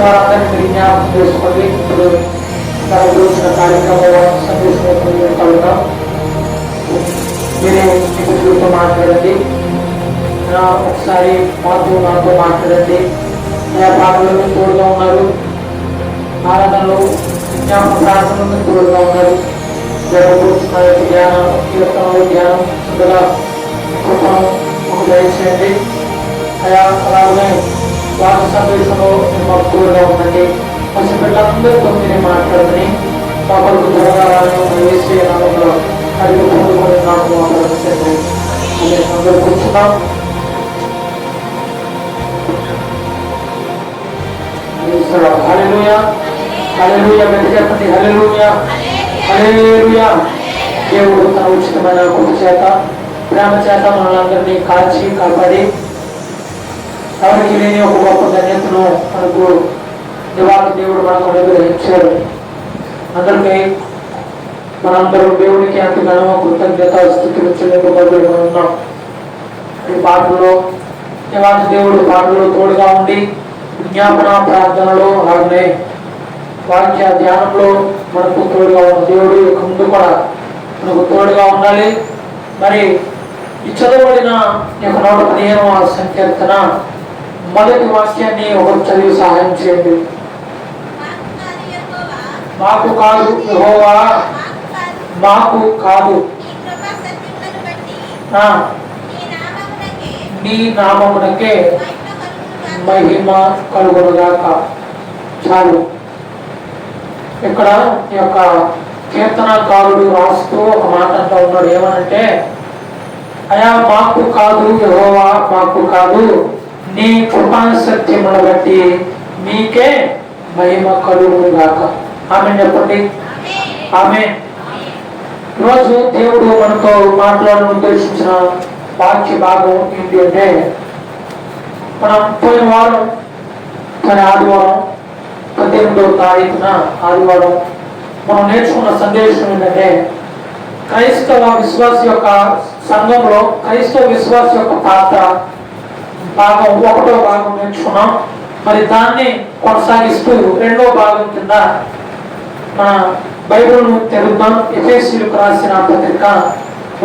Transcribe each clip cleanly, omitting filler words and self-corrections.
వారందరినీ జ్ఞాపకం చేసుకోండి. ఇప్పుడు గురించిన కార్యక్రమం సందేశం మీరే మిత్రులతో మాట్లాడండి. ఒకసారి నాతో మాట్లాడండి. ఆయా పాటలను తోడుగా ఉన్నారు, ఆరాధనలు జ్ఞాపక ప్రార్థనలు తోడుగా ఉన్నారు. జరగబోతున్న ధ్యానం, కీర్తనలు, ధ్యానం ఉండగా కృపను ఒక దయచేయండి. అలాగే వారి సందేశంలో మాకు తోడుగా ఉండండి. పసి పిల్లలందరితో మీరే మాట్లాడదని మా కొరకు త్వరగా వేసే నామంలో అడిగి పొందుకొని నాకు మాట్లాడుతుంది. అందరూ కూర్చున్నాం. హల్లెలూయా, హల్లెలూయా. చెప్పండి హల్లెలూయా, హల్లెలూయా. దేవుడు తన ఉచితమైన కృప చేత, ప్రేమ చేత మనల్ని కాచి కాపాడి ఎవరికి లేని ఒక గొప్ప ధన్యతను మనకు దేవుడు మనకు అనుగ్రహించాడు. అందరికీ మనందరూ దేవునికి ఎంతగానో కృతజ్ఞత స్థితిని చెల్లింపబడి ఉన్నాం. ఈ పాటలో దేవుడు పాటలో తోడుగా ఉండి విజ్ఞాపన ప్రార్థనలో అలాగే వాక్య ధ్యానంలో మనకు తోడుగా ఉన్న దేవుడు ముందు కూడా మనకు తోడుగా ఉండాలి. మరి ఈ చదవబడిన 115వ సంకీర్తన మొదటి వాక్యాన్ని ఒకరు చదివి సహాయం చేయండి. మాకు కాదు యెహోవా, మాకు కాదు, నీ నామమునకే మహిమ కలుగునుగాక. చాలు. ఇక్కడ ఈ యొక్క కీర్తనకారుడు రాస్తూ ఒక మాట అంటూ ఉన్నాడు. ఏమనంటే, అయా మాకు కాదు యెహోవా, మాకు కాదు, నీ కృపా సత్యమును బట్టి మీకే మహిమ కలుగునుగాక. ఆమేన్ చెప్పండి. ఆమేన్. ఈరోజు దేవుడు మనతో మాట్లాడడం ఉద్దేశించిన వాక్య భాగం ఏంటి అంటే, మనం పోయిన వారం ఆదివారం 18వ తారీఖున ఆదివారం మనం నేర్చుకున్న సందేశం ఏంటంటే, క్రైస్తవ విశ్వాస యొక్క సంఘంలో క్రైస్తవ విశ్వాస యొక్క పాత్ర భాగం 1వ భాగం నేర్చుకున్నాం. మరి దాన్ని కొనసాగిస్తూ 2వ భాగం కింద మన బైబిల్ను తెరుద్దాం. ఎఫెసీయులకు రాసిన పత్రిక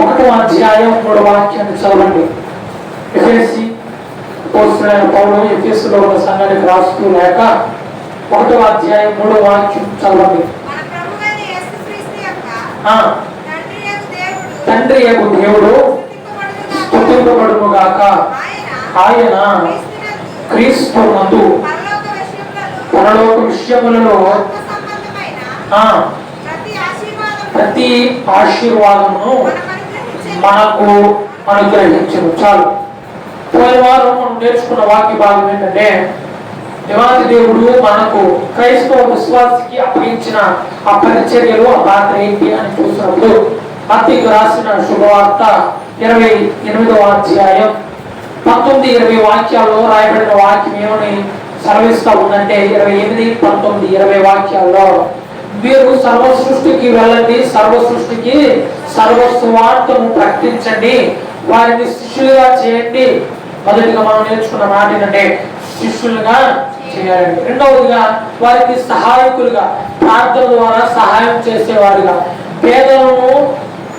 1వ అధ్యాయం 3వ వాక్యాన్ని చదవండి. ఎఫెసీ అపోస్తలుడైన పౌలు ఎఫెసులో ఉన్న సంఘానికి రాస్తూ లేక 1వ అధ్యాయం 3వ వాక్యం చదవండి. తండ్రి యొక్క దేవుడు స్తుతింపబడునుగాక. ఆయన క్రీస్తు నందు పరలోక విషయములలో ప్రతి ఆశీర్వాదమును మనకు అనుగ్రహించను. చాలు. పోయిన వారం మనం నేర్చుకున్న వాక్య భాగం ఏంటంటే, దేవాది దేవుడు మనకు క్రైస్తవ విశ్వాసకి అప్పగించిన ఆ పరిచర్యలు, ఆ పాత్ర ఏంటి అని చూసినప్పుడు మత్తయి రాసిన శుభవార్త 28వ అధ్యాయం 19-20 వాక్యాల్లో రాయబడిన వాక్యం ఏమని సెలవిస్తా ఉందంటే, 28, 19, 20 వాక్యాల్లో మీరు సర్వ సృష్టికి వెళ్ళండి, సర్వ సృష్టికి సర్వ సువార్తను ప్రకటించండి, వారిని శిష్యులుగా చేయండి. మొదటిగా మనం నేర్చుకున్న మాట ఏంటంటే శిష్యులుగా చేయాలండి. రెండవదిగా వారికి సహాయకులుగా, ప్రార్థన ద్వారా సహాయం చేసేవారుగా, పేదలను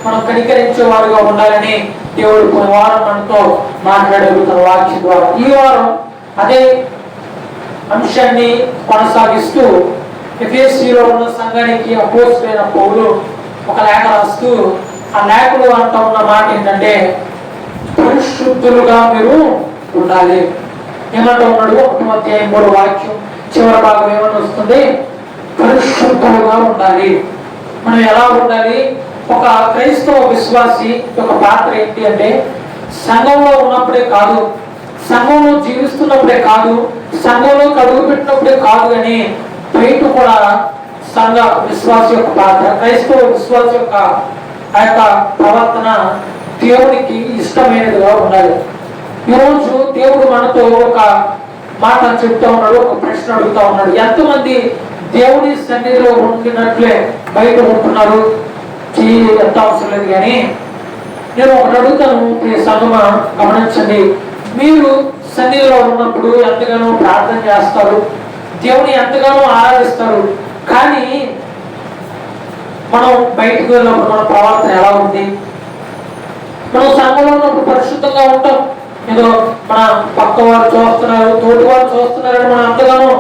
మనం కనికరించేవారుగా ఉండాలని దేవుడు కొన్ని వారం మనతో మాట్లాడగలుగుతున్న వాక్యం ద్వారా ఈ వారం అదే అంశాన్ని కొనసాగిస్తూ ఎఫెసీలో ఉన్న సంఘానికి అపోస్తలుడైన పౌలు ఒక లేఖ రాస్తూ ఆ లేఖలో అంటూ ఉన్న మాట ఏంటంటే, పరిశుద్ధులుగా మీరు ఉండాలి. ఏమంటూ ఉన్నాడు? 1వ అధ్యాయం 3వ వాక్యం చివరి భాగం ఏమని వస్తుంది? పరిశుద్ధులుగా ఉండాలి. మనం ఎలా ఉండాలి? ఒక క్రైస్తవ విశ్వాసి యొక్క పాత్ర ఏంటి అంటే, సంఘంలో ఉన్నప్పుడే కాదు, సంఘంలో జీవిస్తున్నప్పుడే కాదు, సంఘంలో అడుగు పెట్టినప్పుడే కాదు అని బయట కూడా సంఘ విశ్వాస యొక్క పాత్ర, క్రైస్తవ విశ్వాస యొక్క ఆ యొక్క ప్రవర్తన దేవునికి ఇష్టమైనదిగా ఉండాలి. ఈరోజు దేవుడు మనతో ఒక మాట చెప్తా ఉన్నాడు, ఒక ప్రశ్న అడుగుతా ఉన్నాడు. ఎంతమంది దేవుని సన్నిధిలో ఉంటున్నట్లే బయట ఉంటున్నారు? ఎంత అవసరం లేదు. కానీ నేను ఒకటి అడుగుతాను, ఈ సంగమ గమనించండి. మీరు సన్నిధిలో ఉన్నప్పుడు ఎంతగానో ప్రార్థన చేస్తారు, దేవుని ఎంతగానో ఆరాధిస్తారు. కానీ మనం బయటకు వెళ్ళినప్పుడు మన ప్రవర్తన ఎలా ఉంది? మనం సంఘంలో ఉన్నప్పుడు పరిశుద్ధంగా ఉంటాం, ఏదో మన పక్క వారు చూస్తున్నారు, తోటి వారు చూస్తున్నారని మనం అంతగానో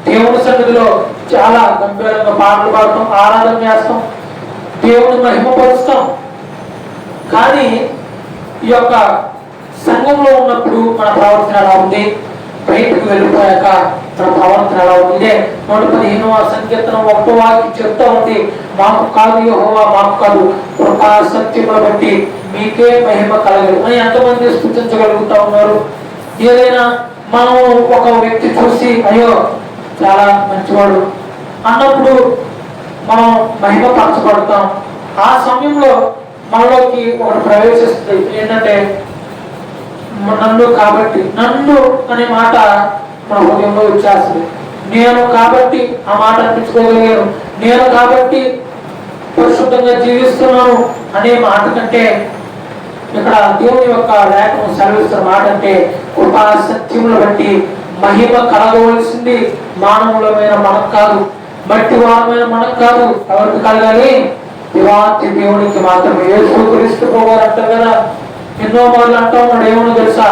దేవుని సన్నిధిలో చాలా గంభీరంగా పాటలు పాడతాం, ఆరాధన చేస్తాం, దేవుని మహిమపరుస్తాం. కానీ ఈ యొక్క సంఘంలో ఉన్నప్పుడు మన ప్రవర్తన ఎలా ఉంది? బయటకు వెళ్ళిపోయాక మన ప్రవర్తన ఎలా ఉంది? ఇదే 115వ సంకీర్తన 1వ వాక్యం చెప్తా ఉంది, మాకు కాదు యెహోవా, మాకు కాదు, కృపా సత్యమును బట్టి మీకే మహిమ కలగదు అని ఎంతమంది స్తుతించగలుగుతా ఉన్నారు? ఏదైనా మనం ఒక వ్యక్తి చూసి అయ్యో చాలా మంచివాడు అన్నప్పుడు మనం మహిమ పరచబడతాం. ఆ సమయంలో మనలోకి ఒకటి ప్రవేశిస్తుంది, ఏంటంటే నన్ను కాబట్టి, నన్ను అనే మాట మన హృదయంలో వచ్చేస్తుంది. నేను కాబట్టి ఆ మాట అనిపించుకోగలిగాను, నేను కాబట్టి పరిశుద్ధంగా జీవిస్తున్నాను అనే మాట కంటే ఇక్కడ దేవుని యొక్క లేఖను సెలవిస్తున్న మాట అంటే కృపా సత్యములు బట్టి మహిమ కలగవలసింది మానవులమైన మనకు కాదు, మట్టి వారమైన మనకు కాదు. ఎవరికి కలగాలి? దేవాతి దేవునికి మాత్రమే. యేసుక్రీస్తు ప్రభువారు అంటారు కదా, ఎన్నో మార్లు అంటా ఉన్నాడు, ఏమో తెలుసా?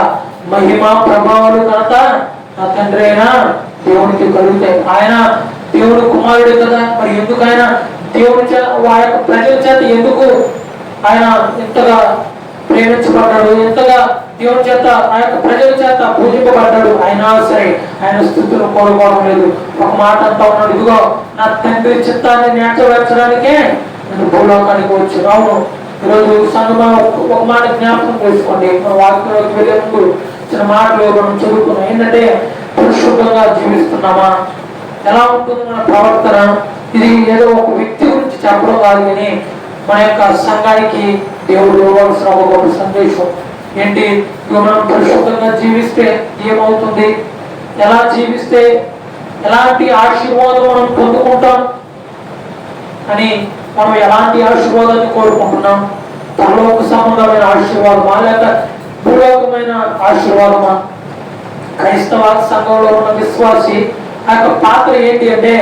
మహిమ ప్రభావాలు ఘనత నా తండ్రి అయినా దేవునికి కలుగుతాయి. ఆయన దేవుని కుమారుడు కదా, మరి ఎందుకు ఆయన దేవుని ఆ యొక్క ప్రజల చేత ఎందుకు ఆయన ఎంతగా ప్రేమించబడ్డాడు, ఎంతగా దేవుని చేత ఆ యొక్క ప్రజల చేత పూజింపబడ్డాడు? అయినా సరే ఆయన స్థుతులు కోరుకోవడం లేదు. ఒక మాట అంతా ఉన్నాడు, ఇదిగో నా తండ్రి చిత్తాన్ని నెరవేర్చడానికే నేను భూలోకానికి వచ్చి. అవును, ఈరోజు సంఘం ఒక మాట జ్ఞాపకం చేసుకోండి. మన వాక్యంలోకి వెళ్ళే ముందు చిన్న మాటలు మనం చదువుకున్నాం. ఏంటంటే పరిశుద్ధంగా జీవిస్తున్నామా? ఎలా ఉంటుంది మన ప్రవర్తన? ఇది ఏదో ఒక వ్యక్తి గురించి చెప్పడం కాదు, కానీ మన యొక్క సంఘానికి దేవుడు ఇవ్వాల్సిన ఒక గొప్ప సందేశం ఏంటి? మనం పరిశుద్ధంగా జీవిస్తే ఏమవుతుంది? ఎలా జీవిస్తే ఎలాంటి ఆశీర్వాదం మనం పొందుకుంటాం అని మనం ఎలాంటి ఆశీర్వాదాన్ని కోరుకుంటున్నాం? పరలోక సంబంధమైన ఆశీర్వాదమా లేక భూలోకమైన ఆశీర్వాదమా? క్రైస్తవ సంఘంలో ఉన్న విశ్వాసి ఆ యొక్క పాత్ర ఏంటి అంటే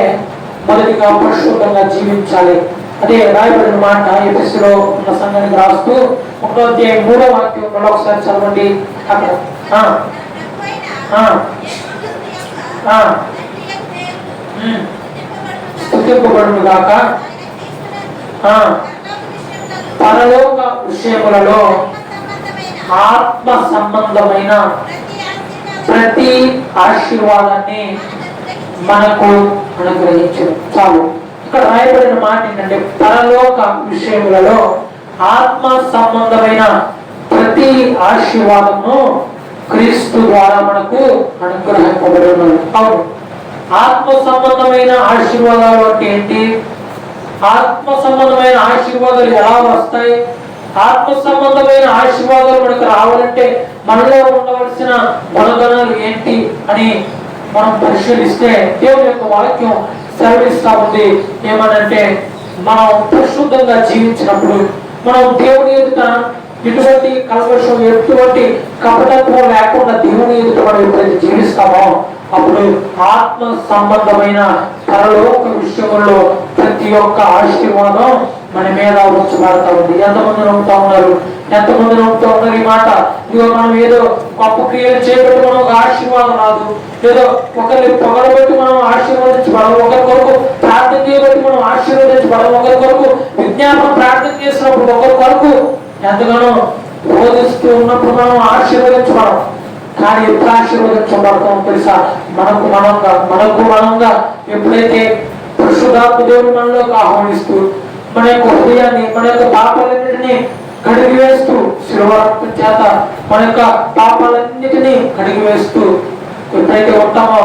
మొదటిగా పరిశుద్ధంగా జీవించాలి. అదే రాయబడిన మాట ఎఫెసీలో ఉన్న సంఘానికి రాస్తూ 1వ అధ్యాయం 3వ వాక్యం ఒకసారి చదవండి. అక్కడ స్తుతింపబడును గాక పరలోక విషయములలో ఆత్మ సంబంధమైన ప్రతి ఆశీర్వాదాన్ని మనకు అనుగ్రహించు. చాలు. ఇక్కడ రాయబడిన మాట ఏంటంటే పరలోక విషయములలో ఆత్మ సంబంధమైన ప్రతి ఆశీర్వాదము క్రీస్తు ద్వారా మనకు అనుగ్రహింపబడి ఉన్నది. అవును, ఆత్మ సంబంధమైన ఆశీర్వాదాలు అంటే ఏంటి? ఆత్మ సంబంధమైన ఆశీర్వాదాలు ఎలా వస్తాయి? ఆత్మ సంబంధమైన ఆశీర్వాదాలు మనకు రావాలంటే మనలో ఉండవలసిన గుణగణాలు ఏంటి అని మనం పరిశీలిస్తే దేవుని యొక్క వాక్యం సెలవిస్తా ఉంది. ఏమనంటే మనం పరిశుద్ధంగా జీవించినప్పుడు, మనం దేవుని ఎదుట ఎటువంటి కల్మషం, ఎటువంటి కపటత్వం లేకుండా దేవుని ఎదుట మనం ఎప్పుడైతే జీవిస్తామో అప్పుడు ఆత్మ సంబంధమైన పరలోక విషయంలో ప్రతి ఒక్క ఆశీర్వాదం మన మీద ఉంచబడతా ఉంది. ఎంతమంది నమ్ముతా ఉన్నారు? ఎంతమంది నమ్ముతా ఉన్నారు ఈ మాట? ఇదిగో మనం ఏదో గొప్ప క్రియలు చేయబట్టి మనం ఒక ఆశీర్వాదం రాదు, ఏదో ఒకరిని పొగడబట్టి మనం ఆశీర్వదించబడం, ఒకరి కొరకు ప్రార్థన చేయబట్టి మనం ఆశీర్వదించబడం, ఒకరి కొరకు విజ్ఞాపన ప్రార్థన చేసినప్పుడు, ఒకరి కొరకు ఎంతగానో బోధిస్తూ ఉన్నప్పుడు మనం ఆశీర్వదించబడం. కానీ ఎప్పుడు ఆశీర్వదించబడతాం తెలుసా? మనకు మనంగా ఎప్పుడైతే పరిశుద్ధాత్మ దేవుని మనలోకి ఆహ్వానిస్తూ మన యొక్క హృదయాన్ని, మన యొక్క పాపాలన్నిటినీ కడిగివేస్తూ, శిలువ రక్తం చేత మన యొక్క పాపాలన్నిటినీ కడిగివేస్తూ ఎప్పుడైతే ఉంటామో,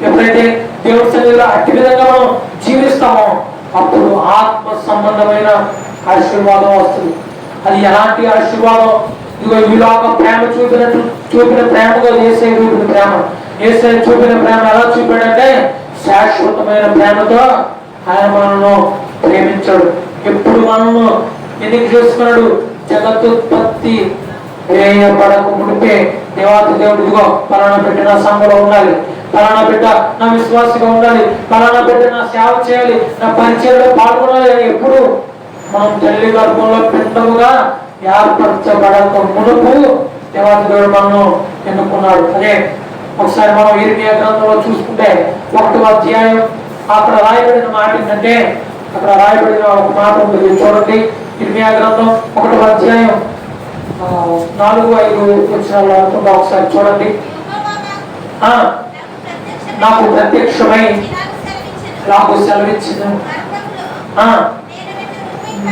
ఎప్పుడైతే దేవుని సన్నిధిలో అట్టి విధంగా మనం జీవిస్తామో అప్పుడు ఆత్మ సంబంధమైన ఆశీర్వాదం వస్తుంది. అది ఎలాంటి ఆశీర్వాదం? ఇదిగో ఈలోగా ప్రేమ చూపిన ప్రేమగా యేసయ్య చూపిన ప్రేమ. యేసయ్య చూపిన ప్రేమ ఎలా చూపాడంటే శాశ్వతమైన ప్రేమతో ఆయన మనల్ని ప్రేమించాడు. ఎప్పుడు మనల్ని ఎందుకు చేసుకున్నాడు? జగత్తుత్పత్తి వేయబడక మునిపే దేవాతి దేవుడు ఇదిగో పలానా పెట్టిన సంఘంలో ఉండాలి, ఫలానా బిడ్డ నా విశ్వాసగా ఉండాలి, ఫలానా బిడ్డ నా సేవ చేయాలి, నా పరిచయంలో పాల్గొనాలి అని ఎప్పుడు మనం తల్లి గర్భంలో పిండముగా ఏర్పరచబడక మునుపు దేవాదేవుడు మనను ఎన్నుకున్నాడు. అదే ఒకసారి మనం ఇర్మియా గ్రంథంలో చూసుకుంటే 1వ అధ్యాయం అక్కడ రాయబడిన మాట ఏంటంటే, అక్కడ రాయబడిన ఒక మాట ఉంటుంది చూడండి. ఇర్మియా గ్రంథం 1వ అధ్యాయం 4-5 వచనాలు అనుకుంటా, ఒకసారి చూడండి. నాకు ప్రత్యక్షమై నాకు సెలవిచ్చిన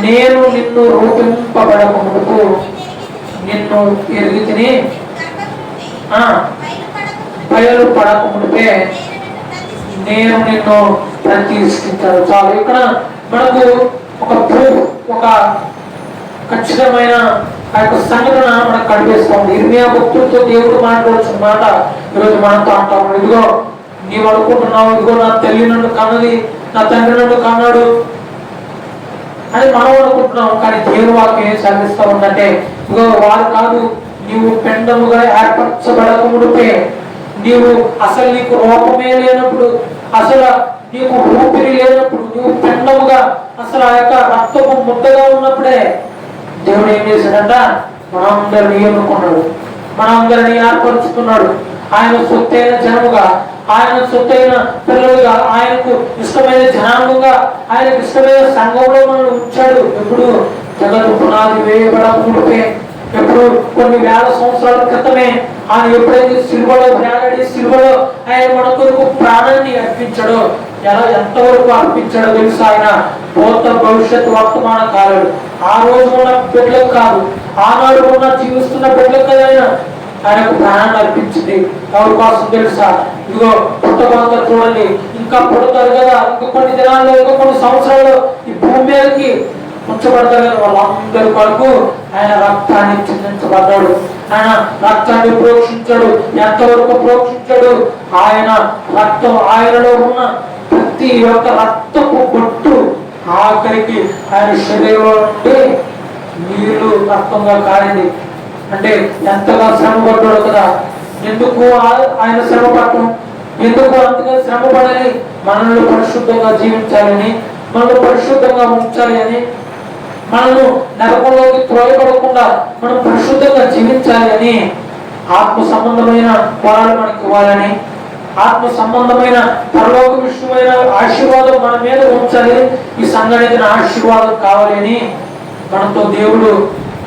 నేను నిన్ను రూపింపబడక మునుపు నిన్ను ఎరిగి తిని బయలు పడక మునిపే నేను నిన్ను ప్రతిష్ఠించాను. చాలు. ఇక్కడ మనకు ఒక ప్రూఫ్, ఒక ఖచ్చితమైన ఆ యొక్క సంఘటన మనకు కనిపిస్తుంది. ఇర్మియా భక్తులతో దేవుడు మాట్లాడుతున్న మాట ఈరోజు మనతో అంటాము. ఇదిగో నీవు అనుకుంటున్నావు, ఇదిగో నా తల్లి నన్ను కన్నది, నా తండ్రి నన్ను కన్నాడు అని మనం అనుకుంటున్నాం. కానీ దేవుని వాక్యం ఏం సాధిస్తా ఉందంటే, ఇదిగో వారు కాదు, నీవు పెండముగా ఏర్పరచబడక మునిపే, నీవు అసలు నీకు రూపమే లేనప్పుడు, అసలు నీకు ఊపిరి లేనప్పుడు, నువ్వు పెండముగా అసలు ఆ యొక్క రక్తపు ముద్దగా ఉన్నప్పుడే దేవుడు ఏం చేశాడంట, మనందరినీ ఎన్నుకున్నాడు, మనందరినీ ఏర్పరుచుకున్నాడు. ఆయన సొత్తైన జనముగా, ఆయన సొత్తైన పిల్లలుగా, ఆయనకు ఇష్టమైన జనాంగంగా, ఆయనకు ఇష్టమైన సంఘంలో మనల్ని ఉంచాడు. ఎప్పుడు జగత్తు పునాది వేయబడక మునిపే, ఎప్పుడు కొన్ని వేల సంవత్సరాల క్రితమే ఆయన ఎప్పుడైతే సిలువలో వేలాడి సిలువలో ఆయన మన కొరకు ప్రాణాన్ని అర్పించాడో, ఎంతవరకు అర్పించాడో తెలుసు. ఆయన భూత భవిష్యత్ వర్తమాన కాలాలు, ఆ రోజు ఉన్న బిడ్డలకు కాదు, ఆనాడు ఉన్న జీవిస్తున్న బిడ్డలకు కదా ఆయనకు ప్రాణాన్ని అర్పించింది. ఎవరి కోసం తెలుసా? ఇదిగో పుట్టబోత చూడండి, ఇంకా పుడతారు కదా, ఇంకా కొన్ని దినాల్లో, ఇంకా కొన్ని సంవత్సరాల్లో ఈ భూమి మీదకి ఉంచబడతారు కదా, వాళ్ళందరి కొరకు ఆయన రక్తాన్ని చిందించబడ్డాడు. ఆయన రక్తాన్ని ప్రోక్షించాడు. ఎంతవరకు ప్రోక్షించాడు? ఆయన రక్తం, ఆయనలో ఉన్న ప్రతి ఒక్క రక్తపు బొట్టు ఆఖరికి ఆయన శరీరంలో నుండి నీళ్లు రక్తంగా కారింది. అంటే ఎంతగా శ్రమ పడ్డాడు కదా. ఎందుకు ఆయన శ్రమ పడటం? ఎందుకు అంతగా శ్రమ పడాలి? మనల్ని పరిశుద్ధంగా జీవించాలని, మనల్ని పరిశుద్ధంగా ఉంచాలి అని, మనను నరకంలోకి త్రోయపడకుండా మనం పరిశుద్ధంగా జీవించాలి అని, ఆత్మ సంబంధమైన వరాలు మనకి ఇవ్వాలని, ఆత్మ సంబంధమైన పరలోక విషయమైన ఆశీర్వాదం మన మీద ఉంచాలి, ఈ సంఘటన ఆశీర్వాదం కావాలి అని మనతో దేవుడు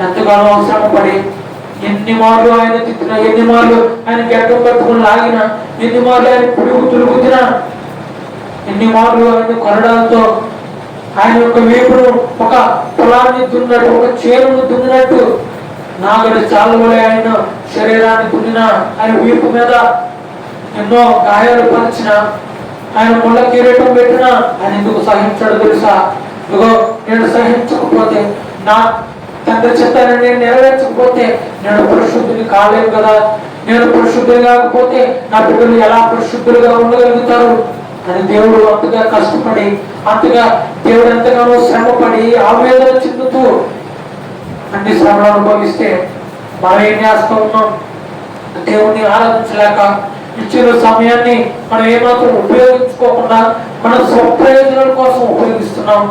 ఎంతగానో శ్రమపడి, ఎన్ని మార్లు ఆయన తిట్టినా, ఎన్ని మార్లు ఆయన గడ్డం పట్టుకుని లాగినా, ఎన్ని మార్లు ఆయన పురుగు తిరుగుతున్నా, ఎన్ని మార్లు ఆయన కొరడాలతో ఆయన యొక్క వీపును ఒక పొలాన్ని దున్నట్టు, ఒక చేరును దున్నినట్టు నాగడి చాలువలే ఆయన శరీరాన్ని దున్నిన, ఆయన వీపు మీద ఎన్నో గాయాలు పరిచిన, ఆయన ముళ్ళ కిరీటం పెట్టిన, ఆయన ఎందుకు సహించాడు తెలుసా? ఇదిగో నేను సహించకపోతే, నా తండ్రి చిత్తాన్ని నేను నెరవేర్చకపోతే నేను పరిశుద్ధుని కాలేను కదా, నేను పరిశుద్ధుని కాకపోతే నా బిడ్డలు ఎలా పరిశుద్ధులుగా ఉండగలుగుతారు అని దేవుడు అంతగా కష్టపడి, అంతగా దేవుడు ఎంతగానో శ్రమపడి ఆవేదన చెందుతూ అన్ని శ్రమలు అనుభవిస్తే మనం ఏం చేస్తూ ఉన్నాం? దేవుణ్ణి ఆరాధించలేక ఇచ్చిన సమయాన్ని మనం ఏమాత్రం ఉపయోగించుకోకుండా మన స్వప్రయోజనాల కోసం ఉపయోగిస్తున్నాం.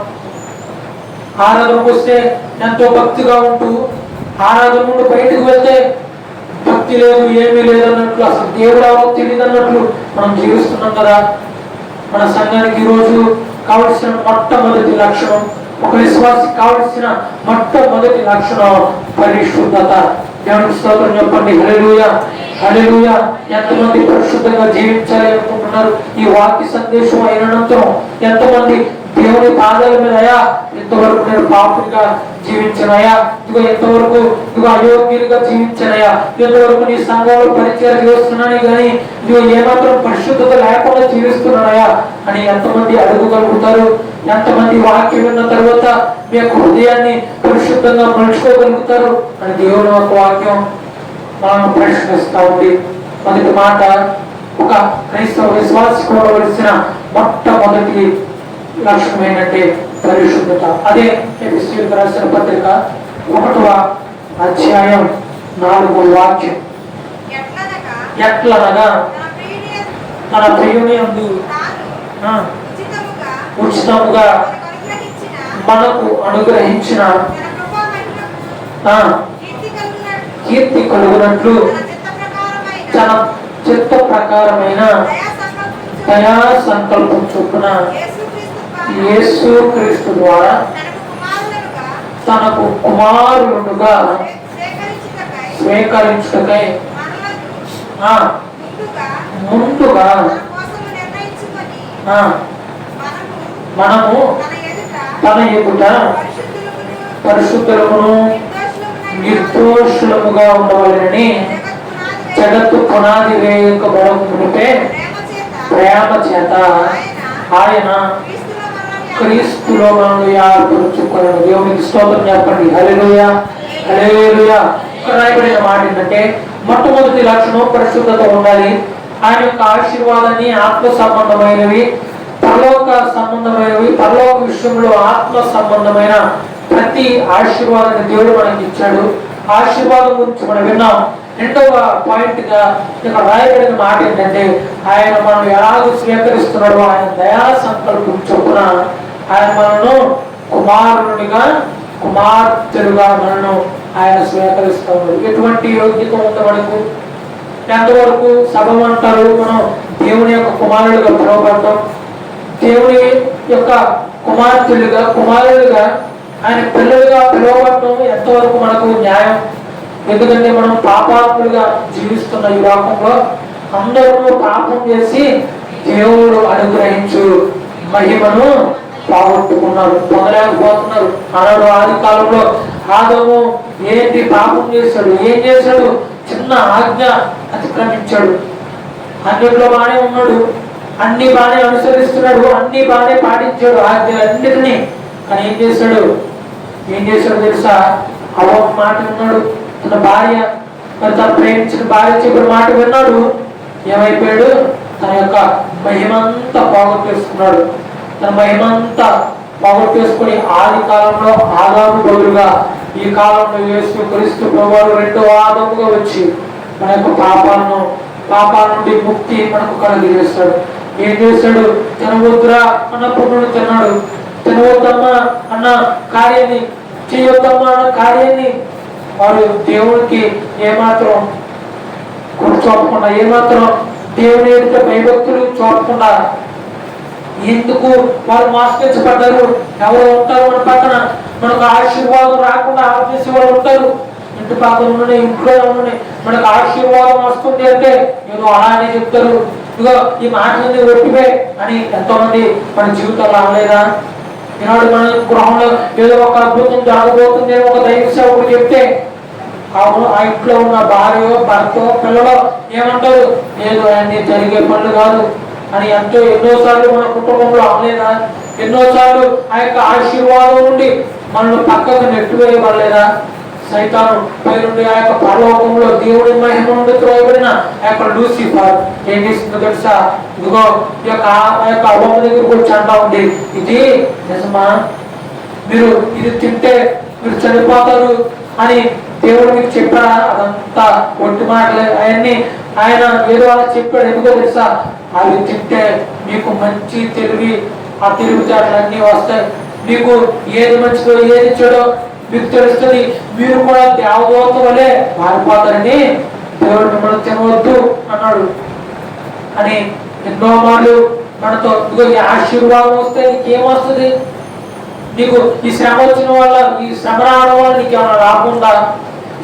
ఆరాధనకు వస్తే ఎంతో భక్తిగా ఉంటూ ఆరాధన నుండి బయటకు వెళ్తే భక్తి లేదు, ఏమీ లేదన్నట్లు, అసలు దేవుడు ఎవరో తెలియదు అన్నట్లు మనం జీవిస్తున్నాం కదా. మన సంఘానికి ఈరోజు కావలసిన మొట్టమొదటి లక్షణం, ఒక విశ్వాసి కావలసిన మొట్టమొదటి లక్షణం పరిశుద్ధత. దేవునికి స్తోత్రం చెప్పండి. హల్లెలూయా, హల్లెలూయా. ఎంతమంది పరిశుద్ధంగా జీవించాలి అనుకుంటున్నారు? ఈ వాక్య సందేశం అయినంతరం ఎంతమంది దేవుని పాదాల మీద, అయ్యా ఇంతవరకు నేను పాపునిగా జీవించనయా, ఇదిగో ఎంతవరకు ఇదిగో అయోగ్యునిగా జీవించనయా, ఎంతవరకు నీ సంఘంలో పరిచయం చేస్తున్నాను కానీ ఇదిగో ఏమాత్రం పరిశుద్ధత లేకుండా జీవిస్తున్నానయా అని ఎంతమంది అడగగలుగుతారు? ఎంతమంది వాక్యం విన్న తర్వాత మీ యొక్క హృదయాన్ని పరిశుద్ధంగా మలుచుకోగలుగుతారు అని దేవుని యొక్క వాక్యం మనం ప్రశ్నిస్తా ఉంది. మొదటి మాట, ఒక క్రైస్తవ విశ్వాసి కోరవలసిన మొట్టమొదటి లక్షణం ఏంటంటే పరిశుద్ధత. అదే ఎఫెసీయులకు రాసిన పత్రిక 1వ అధ్యాయం 4వ వాక్యం. ఎట్లనగా తన ప్రియుని యందు ఉచితముగా మనకు అనుగ్రహించిన కీర్తి కలుగునట్లు తన చిత్త ప్రకారమైన దయా సంకల్పం చొప్పున యేసు క్రీస్తు ద్వారా తనకు కుమారులుగా స్వీకరించుటకై ముందుగా మనము తన ఎదుట పరిశుద్ధులమును నిర్దోషులముగా ఉండవాలని జగత్తు పునాది వేయకబడమునిపే ప్రేమ చేత ఆయన క్రీస్తులో మనల్ని ఏర్పరచుకున్నాడు. దేవునికి స్తోత్రం చెప్పండి. హల్లెలూయా, హల్లెలూయా. ఇక్కడ రాయబడిన మాట ఏంటంటే మొట్టమొదటి లక్షణం పరిశుద్ధత ఉండాలి. ఆయన యొక్క ఆశీర్వాదాన్ని ఆత్మ సంబంధమైనవి, పరలోక సంబంధమైనవి, పరలోక విషయంలో ఆత్మ సంబంధమైన ప్రతి ఆశీర్వాదాన్ని దేవుడు మనకి ఇచ్చాడు. ఆశీర్వాదం గురించి మనం విన్నాం. రెండవ పాయింట్ గా ఇక్కడ రాయబడిన మాట ఏంటంటే ఆయన మనం ఎలాగో స్వీకరిస్తున్నాడో ఆయన దయా సంకల్పం చొప్పున ఆయన మనను కుమారునిగా కుమార్తెలుగా మనను ఆయన స్వీకరిస్తున్నాడు. ఎటువంటి యోగ్యత ఉంది మనకు? ఎంతవరకు సభం అంటారు మనం దేవుని యొక్క కుమారులుగా పిలువబడతాం, దేవుని యొక్క కుమారులుగా ఆయన పిల్లలుగా పిలువబడటం ఎంతవరకు మనకు న్యాయం? ఎందుకంటే మనం పాపాత్ములుగా జీవిస్తున్న ఈ లోకంలో అందరూ పాపం చేసి దేవుడు అనుగ్రహించు మహిమను పోగొట్టుకున్నారు, పొందలేకపోతున్నారు. ఆనాడు ఆది కాలంలో ఆదము ఏంటి పాపం చేశాడు? ఏం చేశాడు? చిన్న ఆజ్ఞ అతిక్రమించాడు. అన్నిట్లో బాగానే ఉన్నాడు, అన్ని బాగానే అనుసరిస్తున్నాడు, అన్ని బాగానే పాటించాడు ఆజ్ఞలన్నిటినీ. కానీ ఏం చేశాడు తెలుసా? అవ్వ మాట విన్నాడు. తన భార్య, మరి తను ప్రేమించిన భార్య చెప్పిన మాట విన్నాడు. ఏమైపోయాడు? తన యొక్క మహిమంతా పోగొట్టేసుకున్నాడు. తన మహిమంతా పోగొట్టేసుకుని ఆది కాలంలో ఆదాము బదులుగా ఈ కాలంలో యేసు క్రీస్తు ప్రభువు రెండవ ఆదాముగా వచ్చి మన యొక్క పాపాల నుండి ముక్తి మనకు కలుగజేస్తాడు. ఏం చేశాడు? తినవద్దురా అన్న పుణ్యుడు తిన్నాడు. తినవద్దమ్మా అన్న కార్యాన్ని, చేయొద్దమ్మా అన్న కార్యాన్ని వారు దేవుడికి ఏమాత్రం చూపకుండా, ఏమాత్రం దేవుని యొక్క భయభక్తులు చూపకుండా ఎందుకు వారు మోసగించబడ్డారు? ఎవరు ఉంటారు మన పక్కన? మనకు ఆశీర్వాదం రాకుండా ఆపేసి వాళ్ళు ఉంటారు. ఇంటి పక్కన ఉన్నాయి, ఇంట్లో ఉన్నాయి. మనకు ఆశీర్వాదం వస్తుంది అంటే ఏదో అలానే చెప్తారు. ఇదిగో ఈ మాటలన్నీ ఒట్టివే అని ఎంతో మంది మన జీవితాల్లో అనలేదా? ఈనాడు మన గృహంలో ఏదో ఒక అద్భుతం జరగబోతుంది అని ఒక దైవ సేవకుడు చెప్తే ఆ ఇంట్లో ఉన్న భార్య, భర్త, పిల్లలు ఏమంటారు? ఏదో అన్ని జరిగే పనులు కాదు అని ఎన్నోసార్లు మన కుటుంబంలో అనలేదా? ఎన్నోసార్లు ఆ యొక్క ఆశీర్వాదం నుండి మనల్ని పక్కకు నెట్టివేయబడలేదా? సైతాను పైనుండి ఆ యొక్క పరలోకంలో దేవుడి మహిమ నుండి త్రోయబడిన ఆ యొక్క లూసిఫర్ ఏం చేస్తుందో తెలుసా? ఇదిగో ఈ యొక్క అవ్వమ్మ దగ్గరకు వచ్చి అంటా ఉంది, ఇది నిజమా? మీరు ఇది తింటే మీరు చనిపోతారు అని దేవుడు మీకు చెప్పారా? అదంతా ఒట్టి మాటలే. అవన్నీ ఆయన ఏదో అలా చెప్పాడు. ఎందుకో తెలుసా? అవి తింటే మీకు మంచి తెలివి, ఆ తెలివితేటలన్నీ వస్తాయి. మీకు ఏది మంచిదో ఏది చెడో మీకు తెలుస్తుంది. మీరు కూడా దేవదూత వలె మారిపోతారని దేవుడు మిమ్మల్ని తినవద్దు అన్నాడు అని ఎన్నో మార్లు మనతో. ఇదిగో ఈ ఆశీర్వాదం వస్తే నీకేమొస్తుంది? నీకు ఈ శ్రమ వచ్చిన వల్ల, ఈ శ్రమ రావడం వల్ల నీకేమైనా రాకుండా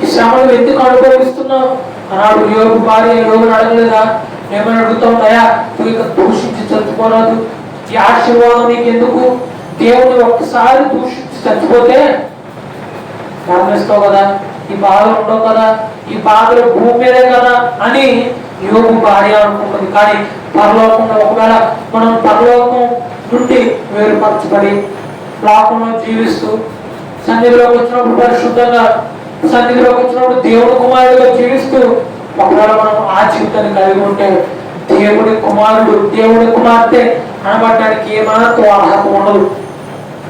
ఈ శ్రమను ఎందుకు అనుభవిస్తున్నావు అన్నాడు. యోగు భార్య యోగుని అడగలేదా? ఏమైనా అడుగుతావున్నాయా? నువ్వు ఇక దూషించి చచ్చిపోరాదు, ఈ ఆశీర్వాదం నీకు ఎందుకు? దేవుని ఒక్కసారి దూషించి చచ్చిపోతే గమనిస్తావు కదా, ఈ బాధలు ఉండవు కదా, ఈ బాధలు భూమి మీదే కదా అని యోగు భార్య అనుకుంటుంది. కానీ పరలోకంలో ఒకవేళ మనం పరలోకం నుండి వేరుపరచబడి లోకంలో జీవిస్తూ సన్నిధిలోకి వచ్చినప్పుడు పరిశుద్ధంగా, సన్నిధిలోకి వచ్చినప్పుడు దేవుడి కుమారుడిగా జీవిస్తూ ఒకవేళ మనం ఆ జీవితాన్ని కలిగి ఉంటే దేవుడి కుమారుడు, దేవుడి కుమార్తె అనబడడానికి ఏమాత్రం అర్హత ఉండదు.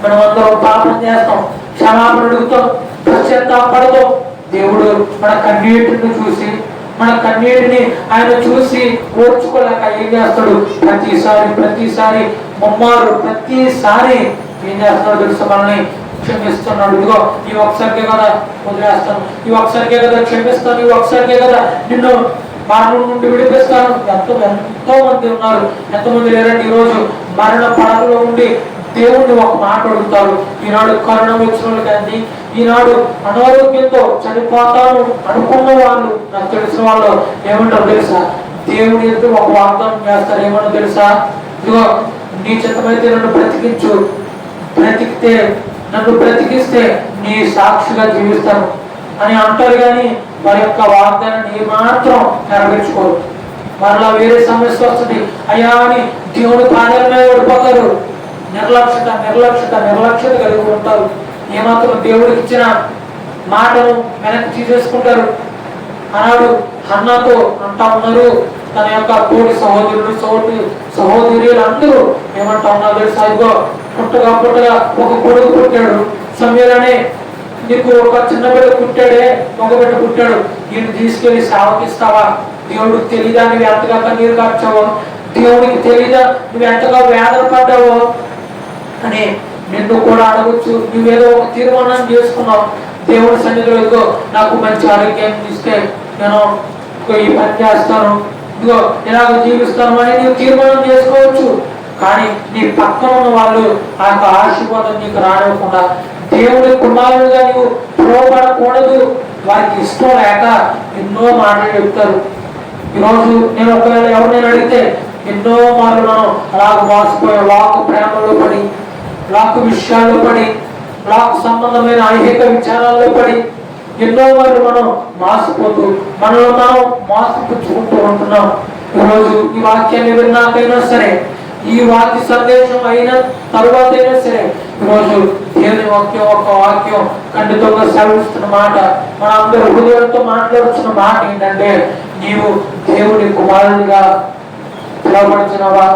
మనం అందరం పాపం చేస్తాం, క్షమాపణ అడుగుతాం, పశ్చాత్తాపడతాం. దేవుడు మన కన్నీటిని చూసి మన కన్నీటిని ఆయన చూసి ఓర్చుకోలేక ఏం చేస్తాడు? ప్రతిసారి ముమ్మారు ప్రతిసారి ఏం చేస్తున్నాడు తెలుసు? మనల్ని క్షమిస్తున్నాడు. ఇదిగో ఈ ఒకసారికే కదా వదిలేస్తాను, ఈ ఒకసారికే కదా క్షమిస్తాను, ఈ ఒకసారికే కదా నిన్ను మరణం నుండి విడిపిస్తాను. ఎంతో మంది ఉన్నారు. ఎంతమంది లేరండి ఈరోజు మరణ పడకలో ఉండి దేవుణ్ణి ఒక మాట అడుగుతారు. ఈనాడు కరుణ వచ్చిన వాళ్ళు కానీ, ఈనాడు అనారోగ్యంతో చనిపోతాను అనుకున్న వాళ్ళు, నాకు తెలిసిన వాళ్ళు ఏమంటారు తెలుసా? దేవుని ఎదురు ఒక వాగ్దానం చేస్తారు. ఏమన్నా తెలుసా? ఇదిగో నీ చిత్తమైతే నన్ను బ్రతికించు, నన్ను బ్రతికిస్తే నీ సాక్షిగా జీవిస్తాను అని అంటారు. కానీ వారి యొక్క వాగ్దానాన్ని ఏమాత్రం నెరవేర్చుకోరు. మరలా వేరే సమస్య వస్తుంది అయ్యా అని దేవుడు కార్యాలమే ఓడిపోతారు. నిర్లక్ష్యత కలిగి ఉంటారు. ఏమాత్రం దేవుడికి ఇచ్చిన మాటను వెనక్కి తీసేసుకుంటారు. ఆనాడు హన్నాతో అంటా ఉన్నారు, తన యొక్క తోటి సహోదరులు అందరూ ఏమంటా ఉన్నారు తెలుసా? ఇదిగో పుట్టగా ఒక కొడుకు పుట్టాడు, సమయంలోనే నీకు ఒక చిన్న బిడ్డ పుట్టాడే, ఒక బిడ్డ పుట్టాడు, ఈయన తీసుకెళ్లి సావకిస్తావా? దేవుడికి తెలీదా నువ్వు ఎంతగా కన్నీరు కార్చావో? దేవుడికి తెలీదా నువ్వు ఎంతగా వేదన పడ్డావో అని నిన్ను కూడా అడగచ్చు. నువ్వేదో ఒక తీర్మానం చేసుకున్నావు దేవుడి సన్నిధిలో, ఇదిగో నాకు మంచి ఆరోగ్యాన్ని ఇస్తే నేను ఈ పని చేస్తాను, ఇదిగో ఇలాగ జీవిస్తాను అని నువ్వు తీర్మానం చేసుకోవచ్చు. కానీ నీ పక్కన ఉన్న వాళ్ళు ఆ యొక్క ఆశీర్వాదం నీకు రానివ్వకుండా, దేవుడి కుమారుడుగా నువ్వు పిలువబడకూడదు, వారికి ఇష్టం లేక ఎన్నో మాటలు చెప్తారు. ఈరోజు నేను ఒకవేళ ఎవరినైనా అడిగితే ఎన్నో మార్లు మనం అలాగ మోసపోయాం, లాకు ప్రేమలో పడి, లాకు విషయాల్లో పడి, లాకు సంబంధమైన ఐహిక విచారాల్లో పడి ఎన్నో మార్లు మనం మోసపోతూ మనలో మనం మోసపుచ్చుకుంటూ ఉంటున్నాం. ఈరోజు ఈ వాక్యాన్ని విన్నాకైనా సరే, ఈ వాక్య సందేశం అయిన తరువాత అయినా సరే, ఈరోజు దేవుని ఒక వాక్యం ఖండితంగా సెలవిస్తున్న మాట, మన అందరూ హృదయంతో మాట్లాడుతున్న మాట ఏంటంటే, నీవు దేవుని కుమారుడిగా పిలువబడుతున్నావా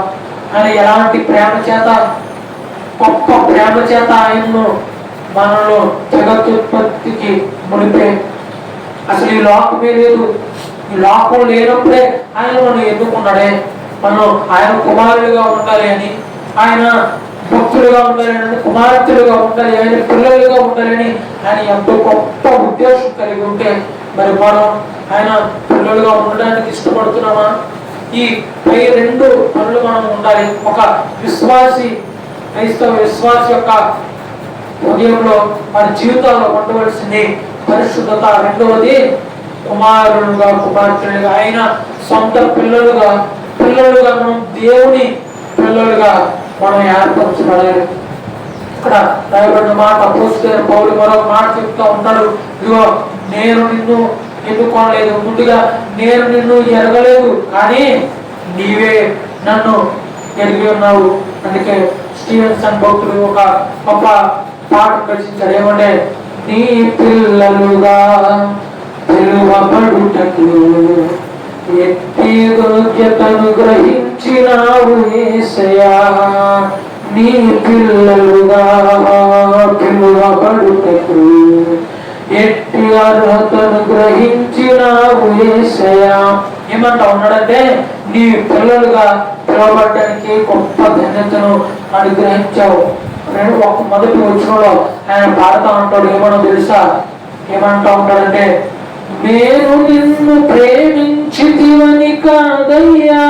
అని ఎలాంటి ప్రేమ చేత, గొప్ప ప్రేమ చేత ఆయన్ను మనలో జగత్తుత్పత్తికి మునిపే అసలు ఈ లోకమే లేదు. ఈ లోకం లేనప్పుడే ఆయన మనం ఎన్నుకున్నాడే. మనం ఆయన కుమారులుగా ఉండాలి అని, ఆయన భక్తులుగా ఉండాలి అని, కుమార్తెలుగా ఉండాలి, ఆయన పిల్లలుగా ఉండాలని ఆయన ఎంతో గొప్ప ఉద్దేశం కలిగి ఉంటే, మరి మనం ఆయన పిల్లలుగా ఉండడానికి ఇష్టపడుతున్నామా? ఈ పై రెండు పనులు మనం ఉండాలి. ఒక విశ్వాసి, క్రైస్తవ విశ్వాసి యొక్క హృదయంలో మన జీవితాల్లో ఉండవలసింది పరిశుద్ధత. రెండవది కుమారులుగా కుమార్తెలుగా, ఆయన సొంత పిల్లలుగా మనం దేవుని పిల్లలుగా మనం ఏర్పరచబడాలి. ఇక్కడ రాయబడిన మాట అపోస్తలుడైన పౌలు మరొక మాట చెప్తా ఉంటాడు, ఇదిగో నేను నిన్ను ఎన్నుకోలేదు, ముందుగా నేను నిన్ను ఎరగలేదు, కానీ నీవే నన్ను ఎరిగి ఉన్నావు. అందుకే స్టీవెన్సన్ భక్తుడు ఒక గొప్ప పాట రచించాడు. ఏమంటే, నీ పిల్లలుగా పిలువబడుటకు ఎట్టి యోగ్యతను గ్రహించినావు యేసయ్యా, నీ పిల్లలుగా పిలువబడుటకు ఎట్టి అర్హతను గ్రహించినావు యేసయ్యా. ఏమంటా ఉన్నాడంటే, నీ పిల్లలుగా పిలువబడడానికి గొప్ప ధన్యతను అనుగ్రహించావు. ఒక మొదటి వచనంలో ఆయన పాడుతూ ఉంటాడు, ఏమన్నా తెలుసా? ఏమంటా ఉంటాడంటే, నేను నిన్ను ప్రేమించితివని కాదయ్యా,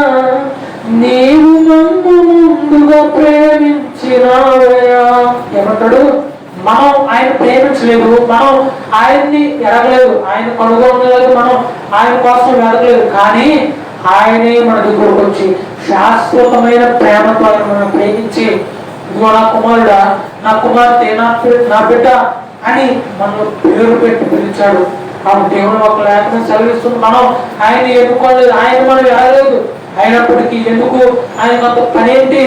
నీవు నన్ను ముందుగా ప్రేమించినావయ్యా. ఏమంటాడు? మనం ఆయన ప్రేమించలేదు, మనం ఆయన్ని ఎరగలేదు, ఆయన కనుగొనలేదు, మనం ఆయన కోసం ఎరగలేదు, కానీ ఆయనే మన దగ్గరకు వచ్చి శాశ్వతమైన ప్రేమతో ఆయన మనం ప్రేమించి, ఇదిగో నా కుమారుడా, నా కుమార్తె, నా బిడ్డ అని మనం పేరు పెట్టి పిలిచాడు. కాబట్టి దేవుని ఒక లేఖనం సెలవిస్తుంది, మనం ఆయన ఎన్నుకోలేదు, ఆయన మనం ఎరగలేదు. అయినప్పటికీ ఎందుకు ఆయన అంత పని ఏంటి?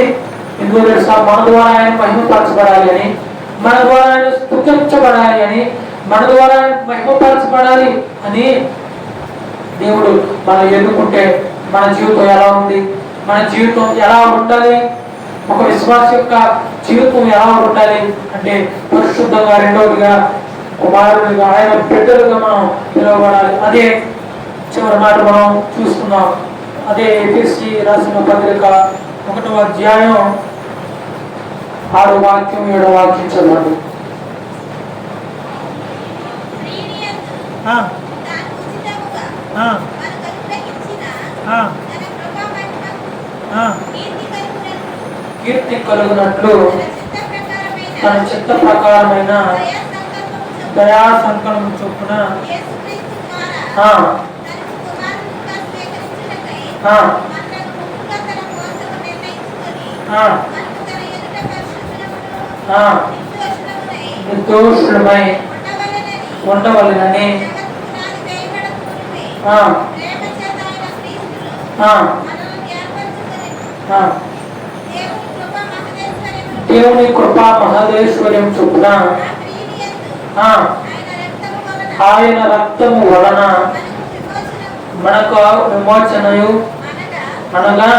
ఎందుకు తెలుసా? మన ద్వారా ఆయన మహిమపరచబడాలి అని, మన ద్వారా ఆయన స్తుతించబడాలి అని, మన ద్వారా ఆయన మహిమపరచబడాలి అని దేవుడు మనం ఎన్నుకుంటే మన జీవితం ఎలా ఉంది? మన జీవితం ఎలా ఉండాలి? ఒక విశ్వాస యొక్క జీవితం ఎలా ఉండాలి అంటే పరిశుద్ధంగా, రెండవదిగా కుమారుడిగా, ఆయన బిడ్డలుగా మనం పిలువబడాలి. అదే చివరి మాట మనం చూసుకున్నాం. అదే ఎఫెసీ రాసిన పత్రిక 1వ అధ్యాయం 6వ వాక్యం 7వ వాక్యం చదవండి. కీర్తి కలుగునట్లు తన చిత్త ప్రకారమైన దయా సంకల్పం చొప్పున నిర్దోషులమై ఉండవలెనని దేవుని కృపా మహదేశ్వర్యం చొప్పున ఆయన రక్తము వలన మనకు విమోచనయు అనగా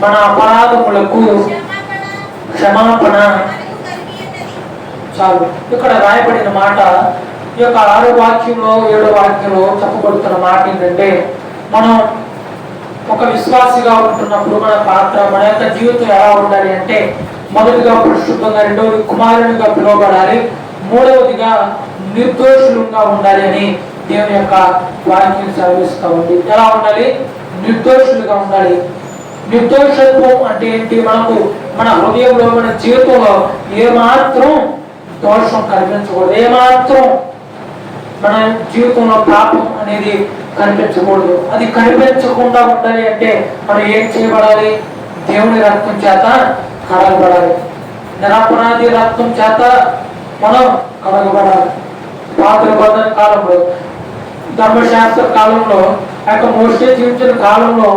మన అపరాధములకు క్షమాపణ. చాలు. ఇక్కడ రాయబడిన మాట ఈ యొక్క 6వ వాక్యంలో 7వ వాక్యంలో చెప్పబడుతున్న మాట ఏంటంటే, మనం ఒక విశ్వాసిగా ఉంటున్నప్పుడు మన పాత్ర, మన యొక్క జీవితం ఎలా ఉండాలి అంటే, మొదటిగా పరిశుద్ధంగా, రెండవది కుమారునిగా పిలువబడాలి, మూడవదిగా నిర్దోషులుగా ఉండాలి అని దేవుని యొక్క వాక్యం సెలవిస్తూ ఉంది. ఎలా ఉండాలి? నిర్దోషులుగా ఉండాలి. నిర్దోషత్వం అంటే ఏంటి? మనకు మన హృదయంలో, మన జీవితంలో ఏమాత్రం దోషం కనిపించకూడదు, ఏమాత్రం మన జీవితంలో పాపం అనేది కనిపించకూడదు. అది కనిపించకుండా ఉండాలి అంటే మనం ఏం చేయబడాలి? దేవుని రక్తం చేత కడగబడాలి. నిరపరాధి రక్తం చేత మనం కడగబడాలి. పాత నిబంధన కాలంలో, ధర్మశాస్త్ర కాలంలో, ఆ యొక్క మోషే జీవించిన కాలంలో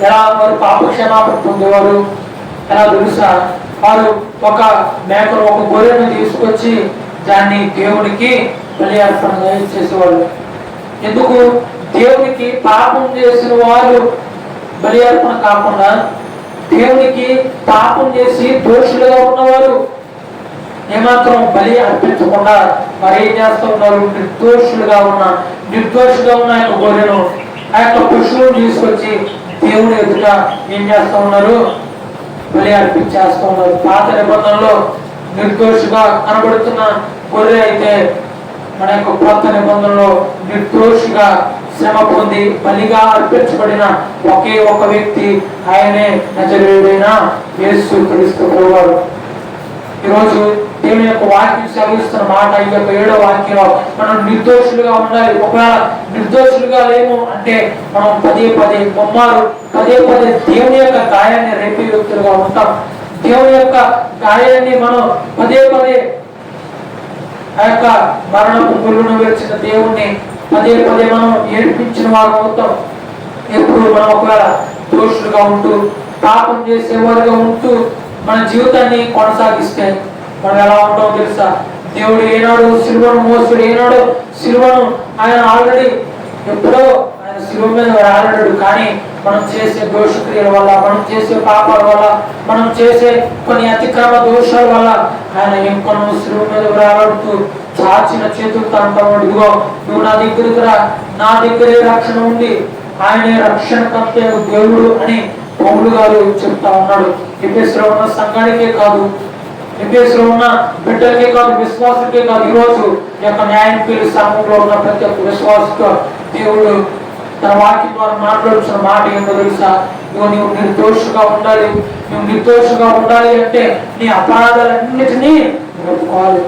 ఎలా వారు పాప క్షమాపణ పొందేవారు? ఎలా తెలుసా? వారు ఒక మేకను, ఒక గొర్రెను తీసుకొచ్చి దాన్ని దేవునికి బలి అర్పణగా చేసేవాళ్ళు. ఎందుకు? దేవునికి పాపం చేసిన వారు బలి అర్పణ కాకుండా, దేవునికి పాపం చేసి దోషులుగా ఉన్నవారు ఏమాత్రం బలి అర్పించకుండా వారు ఏం చేస్తూ ఉన్నారు? నిర్దోషులుగా ఉన్న యొక్క గొర్రెను, ఆ యొక్క పశువును తీసుకొచ్చి దేవుని ఎదుట ఏం చేస్తూ ఉన్నారు? బలి అర్పించేస్తూ ఉన్నారు. పాత నిబంధనలో నిర్దోషిగా కనబడుతున్న గొర్రె అయితే, మన యొక్క కొత్త నిబంధనలో నిర్దోషిగా శ్రమ పొంది బలిగా అర్పించబడిన ఒకే ఒక వ్యక్తి, ఆయనే నజరేయుడైన యేసు క్రీస్తు ప్రభువారు. ఈరోజు దేవుని యొక్క వాక్యం సెలవిస్తున్న మాట ఈ యొక్క 7వ వాక్యంలో మనం నిర్దోషులుగా ఉండాలి. ఒకవేళ నిర్దోషులుగా లేము అంటే మనం పదే పదే దేవుని యొక్క గాయాన్ని రేపే వ్యక్తులుగా ఉంటాం. దేవుని యొక్క గాయాన్ని మనం పదే ఆ యొక్క మరణపు ముళ్ళును విరిచిన దేవుణ్ణి పదే మనం ఏడిపించిన వారు అవుతాం. ఎప్పుడు మనం ఒకవేళ దోషులుగా ఉంటూ, పాపం చేసేవారుగా ఉంటూ మన జీవితాన్ని కొనసాగిస్తే మనం ఎలా ఉంటామో తెలుసా? దేవుడు ఏనాడు సిలువను మోసుడు, ఏనాడు సిలువను ఆయన ఆల్రెడీ ఎప్పుడో ఆయన సిలువ మీద ఆడాడు. కానీ మనం చేసే దోషక్రియల వల్ల, మనం చేసే పాపాల వల్ల, మనం చేసే కొన్ని అతిక్రమ దోషాల వల్ల ఆయన ఇంకొన్ని సిలువ మీద వేలాడుతూ చాచిన చేతులతో అంటాడు, ఇదిగో నువ్వు నా దగ్గరికి రా, నా దగ్గరే రక్షణ ఉంది, ఆయనే రక్షణ కర్త దేవుడు అని పౌలు గారు చెప్తా ఉన్నాడు. ఎఫెసులో ఉన్న సంఘానికే కాదు, ఎఫెసులో ఉన్న బిడ్డలకే కాదు, విశ్వాసులకే కాదు, ఈరోజు ఈ యొక్క న్యాయపీఠ సంఘంలో ఉన్న ప్రతి ఒక్క విశ్వాసతో దేవుడు తన వాక్యం ద్వారా మాట్లాడుతున్న మాట ఏంటో తెలుసా? నువ్వు నిర్దోషిగా ఉండాలి. నువ్వు నిర్దోషిగా ఉండాలి అంటే నీ అపరాధాలన్నిటినీ ఒప్పుకోవాలి.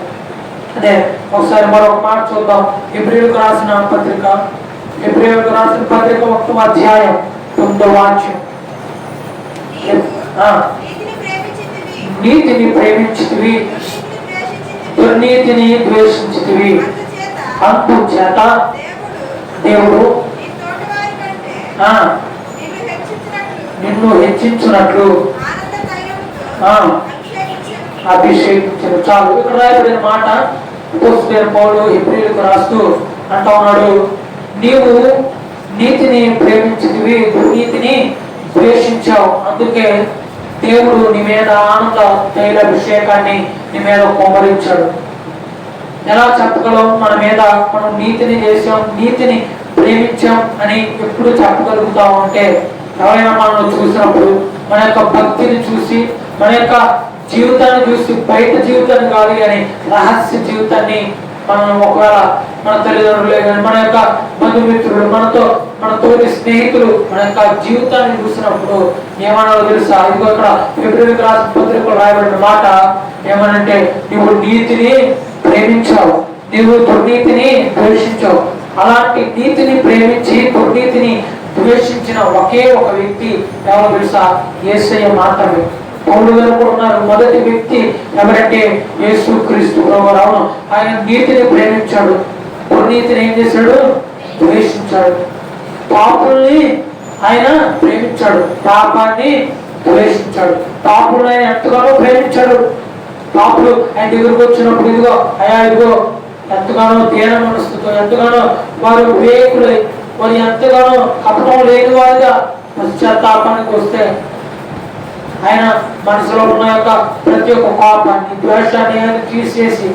అదే ఒకసారి మరొక మాట చూద్దాం. హెబ్రీయులకు రాసిన పత్రిక 1వ అధ్యాయం 9వ వాక్యం. నీతిని ప్రేమించితివి, దుర్నీతిని ద్వేషించితివి, అందుచేత దేవుడు నిన్ను హెచ్చించినట్లు అభిషేకించను. చాలు. ఇక్కడ రాయబడిన మాట పౌలు హెబ్రీయులకు రాస్తూ అంటా ఉన్నాడు, నీవు నీతిని ప్రేమించితివి, దుర్నీతిని ద్వేషించావు, అందుకే దేవుడు నీ మీద ఆనంద తైలాభిషేకాన్ని నీ మీద కుమ్మరించాడు. ఎలా చెప్పగలం? మన మీద మనం నీతిని చేసాం, నీతిని ప్రేమించాం అని ఎప్పుడు చెప్పగలుగుతాం అంటే ఎవరైనా మనం చూసినప్పుడు మన యొక్క భక్తిని చూసి మన యొక్క జీవితాన్ని చూసి బయట జీవితాన్ని కాదు కానీ రహస్య జీవితాన్ని మనం ఒకవేళ మన తల్లిదండ్రులే కానీ మన యొక్క బంధుమిత్రులు మన తోటి స్నేహితులు మన యొక్క జీవితాన్ని చూసినప్పుడు ఏమన్నారో తెలుసా? ఇదిగో ఇక్కడ ఫిబ్రవరికి రాసిన పత్రికలు రాయబడిన మాట ఏమనంటే, నువ్వు నీతిని ప్రేమించావు, నీవు దుర్నీతిని ద్వేషించావు. అలాంటి నీతిని ప్రేమించి దుర్నీతిని ద్వేషించిన ఒకే ఒక వ్యక్తి ఎవరో తెలుసా? యేసయ్య మాత్రమే. పౌలు గారు కూడా ఉన్నారు. మొదటి వ్యక్తి ఎవరంటే యేసుక్రీస్తు ప్రభువు. ఆయన నీతిని ప్రేమించాడు, దుర్నీతిని ఏం చేశాడు? ద్వేషించాడు. పాపుల్ని ఆయన ప్రేమించాడు, పాపాన్ని ద్వేషించాడు. పాపుల్ని ఆయన ఎంతగానో ప్రేమించాడు. పాపులు ఆయన దగ్గరకు వచ్చినప్పుడు ఇదిగో అయా ఇదిగో ఎంతగానో దీన మనసుతో ఎంతగానో వారు వివేకులై వారు ఎంతగానో కపటం లేని వారిగా పశ్చాత్తాపానికి వస్తే ఆయన మనసులో ఉన్న యొక్క ప్రతి ఒక్క పాపాన్ని ద్వేషాన్ని ఆయన తీసేసి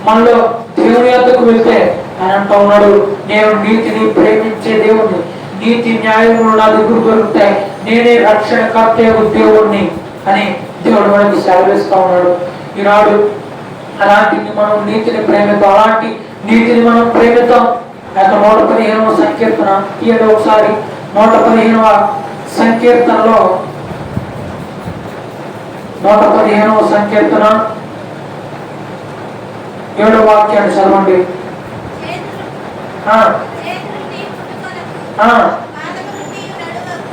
మనలో దేవుని యొద్దకు వెళ్తే ఆయన అంటూ ఉన్నాడు, నేను నీతిని ప్రేమించే దేవుణ్ణి, నీతి న్యాయములు నా దగ్గర దొరుకుతాయి, నేనే రక్షణకర్త దేవుణ్ణి అని దేవుడు మనకి సెలవిస్తూ ఉన్నాడు. ఈనాడు అలాంటి మనం నీతిని ప్రేమిద్దాం, అలాంటి నీతిని మనం ప్రేమిద్దాం. ఆ యొక్క 115వ సంకీర్తన తీయండి ఒకసారి. 115వ సంకీర్తనలో 115వ సంకీర్తన 7వ వాక్యాన్ని చదవండి.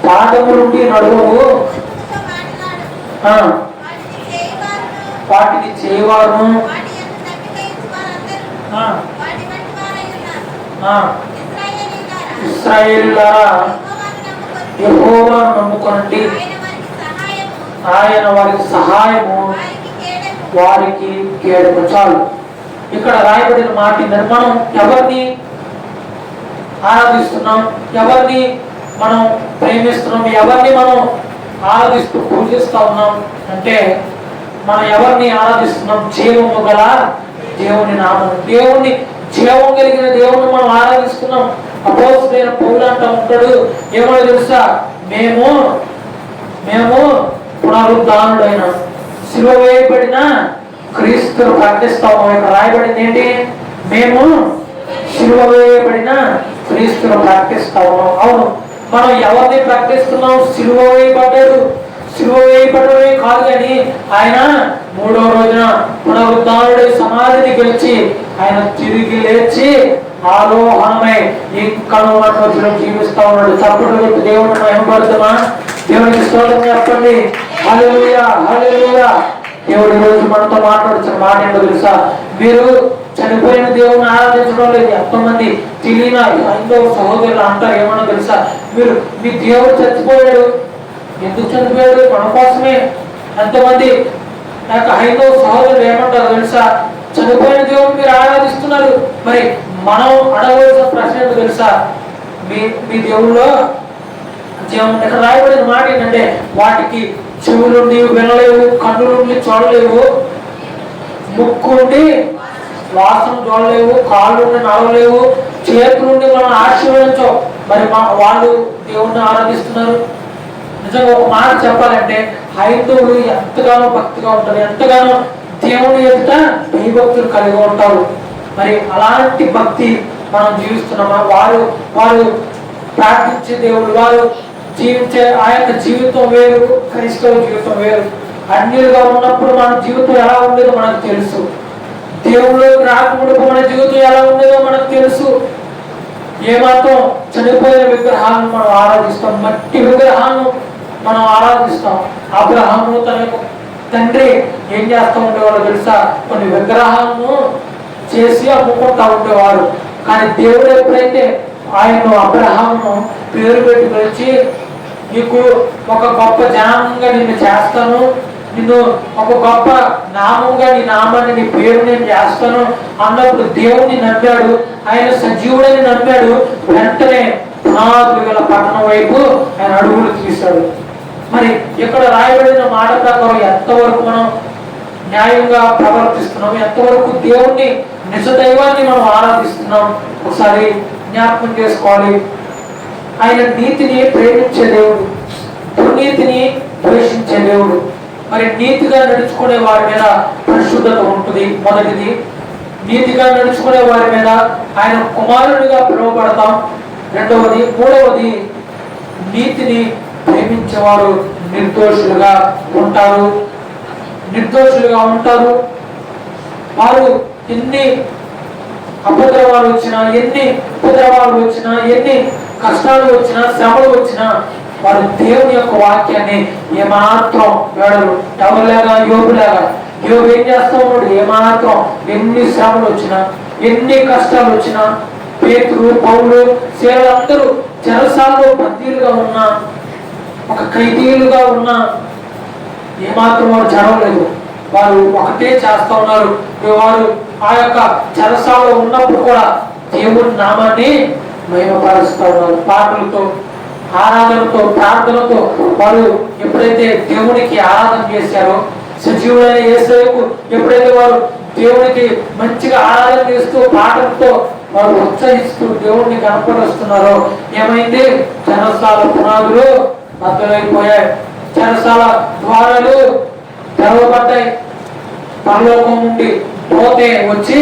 పాదము నుండి నడువవు, వాటిని చేయవారు ఇశ్రాయేలులారా యెహోవాను నమ్ముకొనండి, ఆయన వారికి సహాయము, వారికి కేడము. చాలు. ఇక్కడ రాయబడిన మాట మనం ఎవరిని ఆరాధిస్తున్నాం, ఎవరిని మనం ప్రేమిస్తున్నాం, ఎవరిని మనం ఆరాధిస్తూ పూజిస్తూ ఉన్నాం అంటే మనం ఎవరిని ఆరాధిస్తున్నాం? జీవము గల దేవుని నామం, దేవుణ్ణి జీవం కలిగిన దేవుణ్ణి మనం ఆరాధిస్తున్నాం. అపోస్తలుడైన పౌలు అంటూ ఉంటాడు, ఏమో తెలుసా? మేము పునరుద్ధానుడైన శిలువ వేయబడిన క్రీస్తును ప్రకటిస్తాము. ఇక్కడ రాయబడింది ఏంటి? మేము శిలువ వేయబడిన క్రీస్తును ప్రకటిస్తాము. అవును, మనం ఎవరిని ప్రకటిస్తున్నాం? శిలువ వేయబడ్డాడు. శిలువ వేయబడమే కాదు కానీ ఆయన 3వ రోజున పునరుద్ధానుడై సమాధిని గెలిచి ఆయన తిరిగి లేచి ఆరోహణమై ఇంకను మన జీవిస్తా ఉన్నాడు. చప్పుడు దేవుని మహిమపడుతున్నా, దేవునికి స్తోత్రం చెప్పండి. హల్లెలూయా, హల్లెలూయా. దేవుడు రోజు మనతో మాట్లాడుతున్న మాట ఏంటో తెలుసా? మీరు చనిపోయిన దేవుని ఆరాధించడం లేదు. ఎంతోమంది తెలియని హైందవ సహోదరులు అంటారు, ఏమన్నా తెలుసా? మీ దేవుడు చచ్చిపోయాడు. ఎందుకు చనిపోయాడు? మన కోసమే. ఎంతమంది హైందవ సహోదరులు ఏమంటారు తెలుసా? చనిపోయిన దేవుడు మీరు ఆరాధిస్తున్నారు. మరి మనం అడగవలసిన ప్రశ్న ఏంటో తెలుసా? మీ దేవుల్లో జీవం. ఇక్కడ రాయబడిన మాట ఏంటంటే, వాటికి చెవులు నీవు వినలేవు, కన్నులు నుండి చూడలేవు, ముక్కు నుండి వాసన చూడలేవు, కాళ్ళు నుండి నడవలేవు, చేతుల నుండి మనం ఆశీర్వదించవు. మరి వాళ్ళు దేవుణ్ణి ఆరాధిస్తున్నారు. నిజంగా ఒక మాట చెప్పాలంటే హైందవులు ఎంతగానో భక్తిగా ఉంటారు, ఎంతగానో దేవుని ఎదుట భయభక్తులు కలిగి ఉంటారు. మరి అలాంటి భక్తి మనం జీవిస్తున్నామా? వారు ప్రార్థించే దేవుడు, వారు జీవించే ఆ యొక్క జీవితం వేరు, క్రైస్తవ జీవితం వేరు. అన్యులుగా ఉన్నప్పుడు మన జీవితం ఎలా ఉండేదో మనకు తెలుసు. దేవుళ్ళకి రాకముందు మన జీవితం ఎలా ఉండేదో మనకు తెలుసు. ఏమాత్రం చనిపోయిన విగ్రహాలను మనం ఆరాధిస్తాం, మట్టి విగ్రహాలను మనం ఆరాధిస్తాం. అబ్రహాము తన యొక్క తండ్రి ఏం చేస్తూ ఉండేవాళ్ళు తెలుసా? కొన్ని విగ్రహాలను చేసి అమ్ముకుంటా ఉండేవారు. కానీ దేవుడు ఎప్పుడైతే ఆయన అబ్రహామును పేరు పెట్టి పిలిచి, నీకు ఒక గొప్ప జనాంగంగా నిన్ను చేస్తాను, నిన్ను ఒక గొప్ప నామంగా నీ నామాన్ని నీ పేరు నేను చేస్తాను అన్నప్పుడు దేవుడిని నమ్మాడు. ఆయన సజీవుడని నమ్మాడు. వెంటనే పునాదులు గల పట్టణం వైపు ఆయన అడుగులు తీశాడు. మరి ఇక్కడ రాయబడిన మాట ప్రకారం ఎంతవరకు మనం న్యాయంగా ప్రవర్తిస్తున్నాం, ఎంతవరకు దేవుణ్ణి నిజ దైవాన్ని మనం ఆరాధిస్తున్నాం? ఒకసారి జ్ఞాపకం చేసుకోవాలి. ఆయన నీతిని ప్రేమించే దేవుడు, దుర్నీతిని ద్వేషించే దేవుడు. మరి నీతిగా నడుచుకునే వారి మీద పరిశుద్ధత ఉంటుంది. మొదటిది, నీతిగా నడుచుకునే వారి మీద ఆయన కుమారుడిగా పిలువబడతాం. రెండవది, మూడవది, నీతిని ప్రేమించేవారు నిర్దోషులుగా ఉంటారు. నిర్దోషులుగా ఉంటారు. వారు ఎన్ని అపద్రవాలు వచ్చినా, ఎన్ని ఉపద్రవాలు వచ్చినా, ఎన్ని కష్టాలు వచ్చినా, శ్రమలు వచ్చినా వారు దేవుని యొక్క వాక్యాన్ని ఏమాత్రం వేడరు. ఎవరులాగా యోగులాగా, యోగు ఏం చేస్తూ ఉన్నాడు? ఏమాత్రం ఎన్ని శ్రమలు వచ్చినా, ఎన్ని కష్టాలు వచ్చినా, పేతురు, పౌలు, సేవలందరూ చెరసాల్లో బందీలుగా ఉన్నా, ఒక ఖైదీలుగా ఉన్నా ఏమాత్రం వారు చదవలేదు. వారు ఒకటే చేస్తూ ఉన్నారు. వారు ఆ యొక్క చెరసాలలో ఉన్నప్పుడు కూడా దేవుని నామాన్ని మహిమపరుస్తూ ఉన్నారు. పాటలతో, ఆరాధనతో, ప్రార్థనతో వారు ఎప్పుడైతే దేవునికి ఆరాధన చేశారో, సజీవుడైన యేసుకు ఎప్పుడైతే వారు దేవునికి మంచిగా ఆరాధన చేస్తూ పాటలతో వారు ఉత్సహిస్తూ దేవుణ్ణి కనపరుస్తున్నారో ఏమైంది? చెరసాల పునాదులు బద్దలైపోయాయి. చెరసాల ద్వారాలు తెరవబడ్డాయి. పరలోకం నుండి పోతే వచ్చి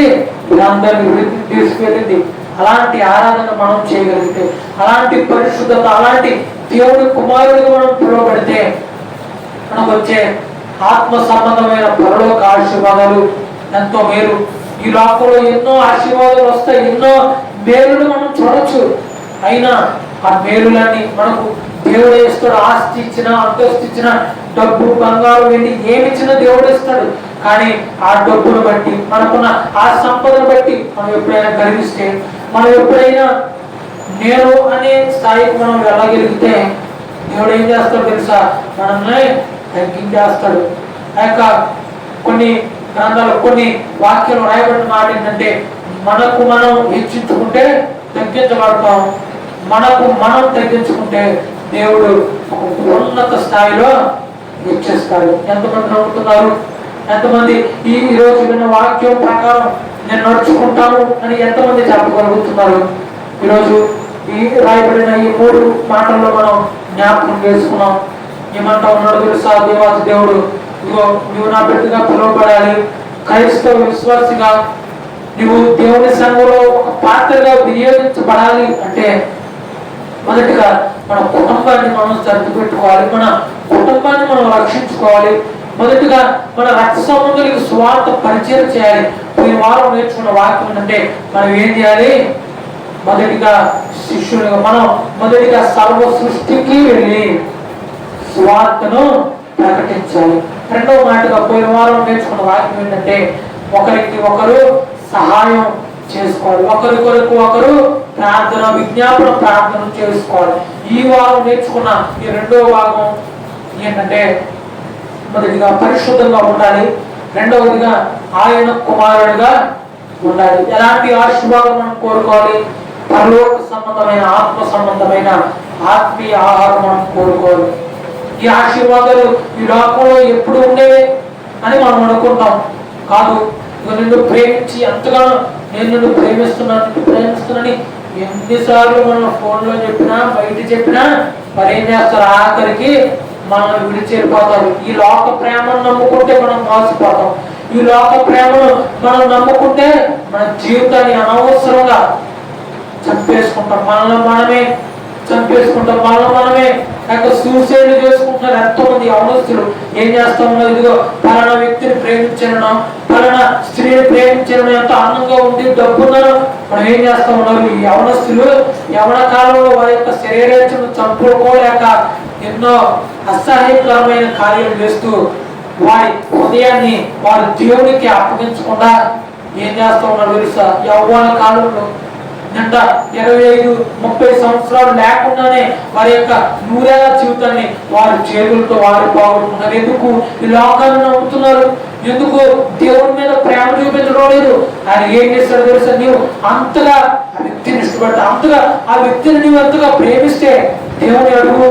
వీరందరినీ వృద్ధి తీసుకెళ్ళింది. అలాంటి ఆరాధన మనం చేయగలిగితే, అలాంటి పరిశుద్ధత, అలాంటి దేవుడి కుమారుడిగా మనం పిలువబడితే మనకు వచ్చే ఆత్మ సంబంధమైన పరలోక ఆశీర్వాదాలు ఎంతో మేలు. ఈ లోకంలో ఎన్నో ఆశీర్వాదాలు వస్తాయి, ఎన్నో మేలులు మనం చూడొచ్చు. అయినా ఆ మేలులన్నీ మనకు దేవుడు ఇస్తాడు. ఆస్తి ఇచ్చినా, అంతస్తు ఇచ్చినా, డబ్బు, బంగారం, వెళ్ళి ఏమిచ్చినా దేవుడు ఇస్తాడు. కానీ ఆ డబ్బును బట్టి, మనకున్న ఆ సంపదను బట్టి మనం ఎప్పుడైనా గర్విస్తే, మనం ఎప్పుడైనా నేను అనే స్థాయికి మనం వెళ్ళగలిగితే దేవుడు ఏం చేస్తాడు తెలుసా? మనల్ని తగ్గించేస్తాడు. ఆ యొక్క కొన్ని గ్రంథాలు, కొన్ని వాక్యాలు రాయబడిన మాట ఏంటంటే, మనకు మనం హెచ్చించుకుంటే తగ్గించబడతాం, మనకు మనం తగ్గించుకుంటే దేవుడు ఒక ఉన్నత స్థాయిలో హెచ్చిస్తాడు. ఎంతమంది నమ్ముతున్నారు? ఎంతమంది ఈ రోజు విన్న వాక్యం ప్రకారం నేను నడుచుకుంటాను అని ఎంతమంది చెప్పగలుగుతున్నారు? ఈరోజు ఈ రాయబడిన ఈ 3 మాటల్లో మనం జ్ఞాపకం చేసుకున్నాం. ఏమంటా ఉన్నాడు తెలుసా? దేవాది దేవుడు, ఇదిగో నువ్వు నా బిడ్డగా పిలువబడాలి, క్రైస్తవ విశ్వాసిగా నువ్వు దేవుని సంఘంలో ఒక పాత్రగా వినియోగించబడాలి అంటే మొదటిగా మన కుటుంబాన్ని మనం సర్దుపెట్టుకోవాలి, మన కుటుంబాన్ని మనం రక్షించుకోవాలి. మొదటిగా మన రక్త సంబంధులకు స్వార్థ పరిచయం చేయాలి. ఈ వారం నేర్చుకున్న వాక్యం అంటే మనం ఏం చేయాలి? మొదటిగా శిష్యులుగా మనం మొదటిగా సర్వ సృష్టికి వెళ్ళి స్వార్థను ప్రకటించాలి. రెండవ మాటగా పోయిన వారం నేర్చుకున్న వాక్యం ఏంటంటే ఒకరికి ఒకరు సహాయం చేసుకోవాలి, ఒకరి కొరకు ఒకరు ప్రార్థన, విజ్ఞాపన ప్రార్థన చేసుకోవాలి. ఈ వారం నేర్చుకున్న ఈ రెండవ భాగం ఏంటంటే మొదటిగా పరిశుద్ధంగా ఉండాలి, రెండవదిగా ఆయన కుమారుడిగా ఉండాలి. ఎలాంటి ఆశీర్వాదం మనం కోరుకోవాలి? పరలోక సంబంధమైన, ఆత్మ సంబంధమైన ఆత్మీయ ఆహారం మనం కోరుకోవాలి. ఈ ఆశీర్వాదాలు ఈ లోకంలో ఎప్పుడు ఉండేవి అని మనం అనుకుంటాం. కాదు, నిన్ను ప్రేమించి ఎంతగానో నేను నిన్ను ప్రేమిస్తున్నానని ఎన్నిసార్లు మనం ఫోన్లో చెప్పినా, బయట చెప్పినా మరి ఏం చేస్తారు? ఆఖరికి మనల్ని విడిచిపోతారు. ఈ లోక ప్రేమను నమ్ముకుంటే మనం మోసపోతాం. ఈ లోక ప్రేమను మనం నమ్ముకుంటే మన జీవితాన్ని అనవసరంగా చంపేసుకుంటాం. మనమే చంపేసుకుంటాం, మనమే సూసైడ్ చేసుకుంటున్నారు. ఎంతో మంది యవనస్తులు ఏం చేస్తా ఉన్నారు? ఇదిగో పలానా వ్యక్తిని ప్రేమించను, పలానా స్త్రీని ప్రేమించను, ఎంతో ఆనందంగా ఉంది, డబ్బున్నారు, మనం ఏం చేస్తా ఉన్నారు? ఈ యవనస్తులు యవన కాలంలో వారి యొక్క శరీరాలను చంపుకోలేక ఎన్నో అసహ్యకరమైన కార్యాలు చేస్తూ వారి హృదయాన్ని వారి దేవునికి అప్పగించకుండా ఏం చేస్తా ఉన్నారు తెలుసా? యవ్వన కాలంలో నిండా 25-30 సంవత్సరాలు లేకుండానే వారి యొక్క నూరేళ్ల జీవితాన్ని వారి చేతులతో వారి పోగొట్టుకున్నారు. ఎందుకు? ఈ లోకాన్ని నమ్ముతున్నారు. ఎందుకు? దేవుని మీద ప్రేమ చూపించడం లేదు. ఆయన ఏం చేస్తాడు తెలుసా? నీవు అంతగా ఆ వ్యక్తిని ఇష్టపడతా, అంతగా ఆ వ్యక్తిని నీవు అంతగా ప్రేమిస్తే దేవుని అడుగు,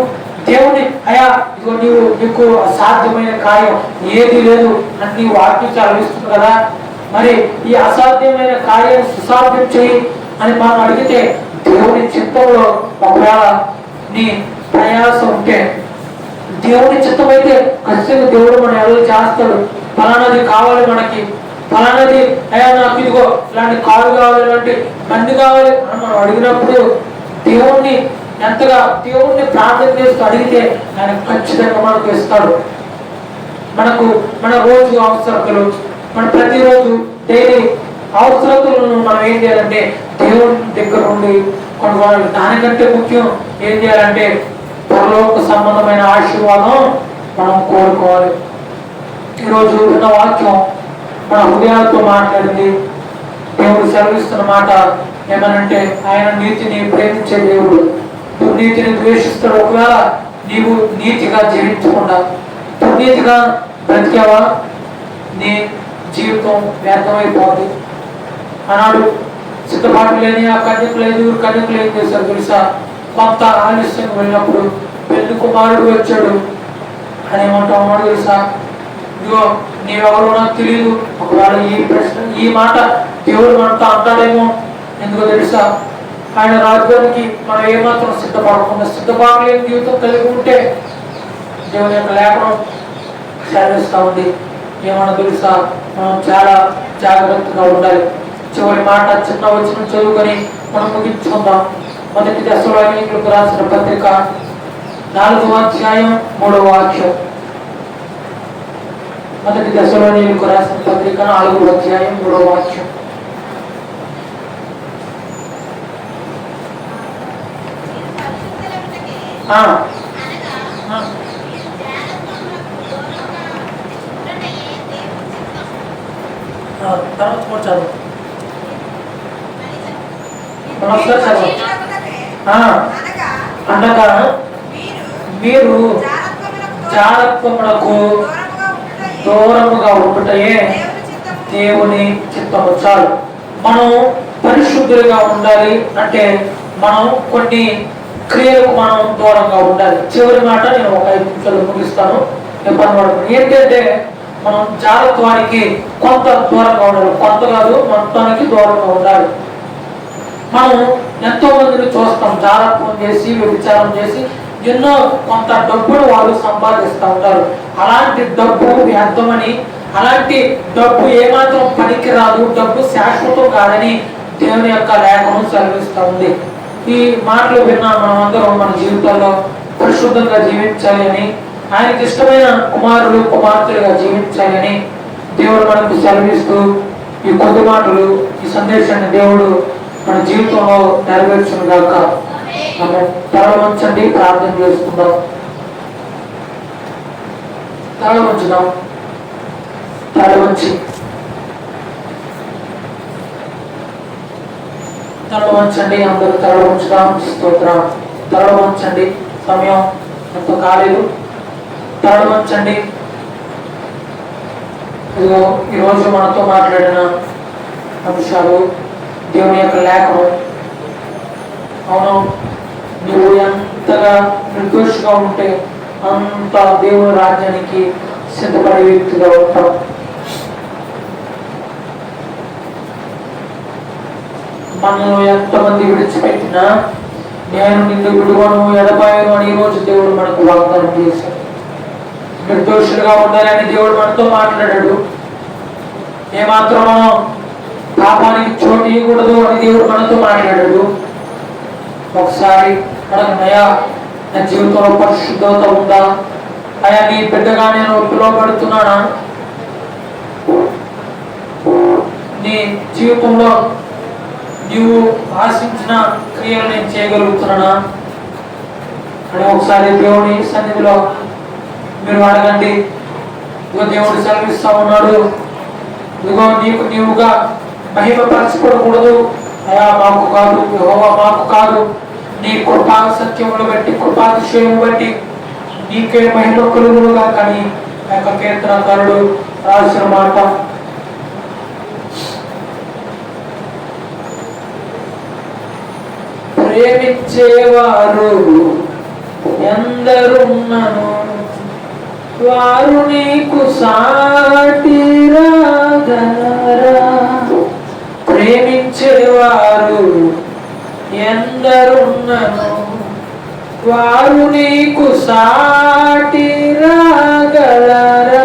దేవుని అయా ఇదిగో నీకు అసాధ్యమైన కార్యం ఏది లేదు అని నీవు వాక్యం చదివిస్తుంది కదా. మరి ఈ అసాధ్యమైన కార్యాన్ని సుసాధ్యం చేయి అని మనం అడిగితే దేవుని చిత్తంలో ఒకవేళ నీ ప్రయాసం ఉంటే, దేవుని చిత్తం అయితే ఖచ్చితంగా దేవుడు మన ఎలా చేస్తాడు. ఫలానాది కావాలి, మనకి ఫలానాది అయ్యా నాకు ఇదిగో ఇలాంటి కారు కావాలి, ఇలాంటి బండి కావాలి అని మనం అడిగినప్పుడు దేవుణ్ణి ఎంతగా దేవుణ్ణి ప్రార్థన చేస్తూ అడిగితే ఆయన ఖచ్చితంగా మనకు ఇస్తాడు. మనకు మన రోజు అవసరతలు, మన ప్రతిరోజు డైలీ అవసరతలను మనం ఏం చేయాలంటే దేవుని దగ్గర నుండి కొనుగోలు. దానికంటే ముఖ్యం ఏం చేయాలంటే పరలోక సంబంధమైన ఆశీర్వాదం మనం కోరుకోవాలి. ఈరోజు ఉన్న వాక్యం మన హృదయాలతో మాట్లాడింది. దేవుడు సెలవిస్తున్న మాట ఏమనంటే ఆయన నీతిని ప్రేమించే దేవుడు, దుర్నీతిని ద్వేషిస్తాడు. ఒకవేళ నీవు నీతిగా జీవించకుండా దుర్నీతిగా బ్రతికావా, నీ జీవితం వ్యర్థమైపోతుంది. అన్నాడు సిద్ధపాటు లేని ఆ కన్యకులు ఏం చేశారు తెలుసా? కొంత ఆలస్యంగా వెళ్ళినప్పుడు పెళ్లి కుమారుడు వచ్చాడు అని ఏమంటావు తెలుసా? ఇదిగో నీవెవరో నాకు తెలియదు. ఒకవేళ ఈ మాట దేవుడు మనతో అంటాడేమో. ఎందుకో తెలుసా? ఆయన రాజ్యానికి మనం ఏమాత్రం సిద్ధపడకుండా సిద్ధపడలేని జీవితం కలిగి ఉంటే దేవుని యొక్క లేఖనం సెలవిస్తా ఉంది. ఏమన్నా తెలుసా? మనం చాలా జాగ్రత్తగా ఉండాలి. చివరి మాట చిన్న వచనం చదువుకొని మనం ముగించుకుందాం. మొదటి దశలోనికి రాసిన పత్రిక 4వ అధ్యాయం 3వ వాక్యం. మొదటి దశలోనికి రాసిన పత్రిక 4వ అధ్యాయం 3వ వాక్యం. అనగా మీరు జాగ్రత్తమునకు దూరముగా ఉండుటయే దేవుని చిత్తము. చాలు. మనం పరిశుద్ధులుగా ఉండాలి అంటే మనం కొన్ని క్రియలకు మనం దూరంగా ఉండాలి. చివరి మాట నేను ఒక 5 నిమిషాలు ముగిస్తాను. ఏంటంటే మనం జాగ్రత్తవానికి కొంత దూరంగా ఉండాలి. కొంత కాదు, మొత్తానికి దూరంగా ఉండాలి. మనం ఎంతో మందిని చూస్తాం జాగ్రత్తం చేసి వ్యభిచారం చేసి ఎన్నో కొంత డబ్బును వాళ్ళు సంపాదిస్తూ ఉంటారు. అలాంటి డబ్బు వ్యర్థమని, అలాంటి డబ్బు ఏమాత్రం పనికిరాదు, డబ్బు శాశ్వతం కాదని దేవుని యొక్క లేఖనం సెలవిస్తూ ఉంది. ఈ మాటలు విన్నా మనం అందరం మన జీవితాల్లో పరిశుద్ధంగా జీవించాలి అని, ఆయనకి ఇష్టమైన కుమారులు కుమార్తెలుగా జీవించాలి అని దేవుడు మనకు సెలవిస్తూ ఈ కొద్ది మాటలు, ఈ సందేశాన్ని దేవుడు మన జీవితంలో నెరవేర్చును గాక. మనం తల వంచండి, ప్రార్థన చేసుకుందాం. తల వంచుదాం. తల వంచండి. అందరూ తల వంచుదాం. స్తోత్రం. తల వంచండి. సమయం ఎంతో కాలేదు. తల వంచండి. ఇదిగో ఈరోజు మనతో మాట్లాడిన అంశాలు దేవుని యొక్క లేఖనం. అవును, నువ్వు ఎంతగా నిర్దోషిగా ఉంటే అంత దేవుని రాజ్యానికి సిద్ధపడే వ్యక్తిగా ఉంటావు. మనలో ఎంతమంది విడిచిపెట్టినా నేను నిన్ను విడువను ఎడబాయను అని ఈరోజు దేవుడు మనకు వాగ్దానం చేశాడు. నిర్దోషులుగా ఉండాలని దేవుడు మనతో మాట్లాడాడు. ఏమాత్రం పాపానికి చోటు ఇవ్వకూడదు అని దేవుడు మనతో మాట్లాడాడు. ఒకసారి అడగనయా, నా జీవితంలో పరిశుద్ధత ఉందా? అయా, నీ బిడ్డగా నేను పిలువబడుతున్నానా? నీ జీవితంలో నీవు ఆశించిన క్రియలు నేను చేయగలుగుతున్నానా అని ఒకసారి దేవుని సన్నిధిలో మీరు అడగండి. ఇదిగో దేవుడు సెలవిస్తా ఉన్నాడు. ఇదిగో నీవుగా మహిమపరచకూడదు. అయా మాకు కాదు, యెహోవా మాకు కాదు, నీ కృపా సత్యములు బట్టి కృపాతిశయము బట్టి నీకే మహిమ కలుగునుగా. కానీ ఆ యొక్క కీర్తనకారుడు రాసిన మాట, ప్రేమించేవారు ఎందరున్నను వారు నీకు సాటి రాగలరా. ప్రేమించేవారు ఎందరు వారు నీకు సాటి రాగలరా?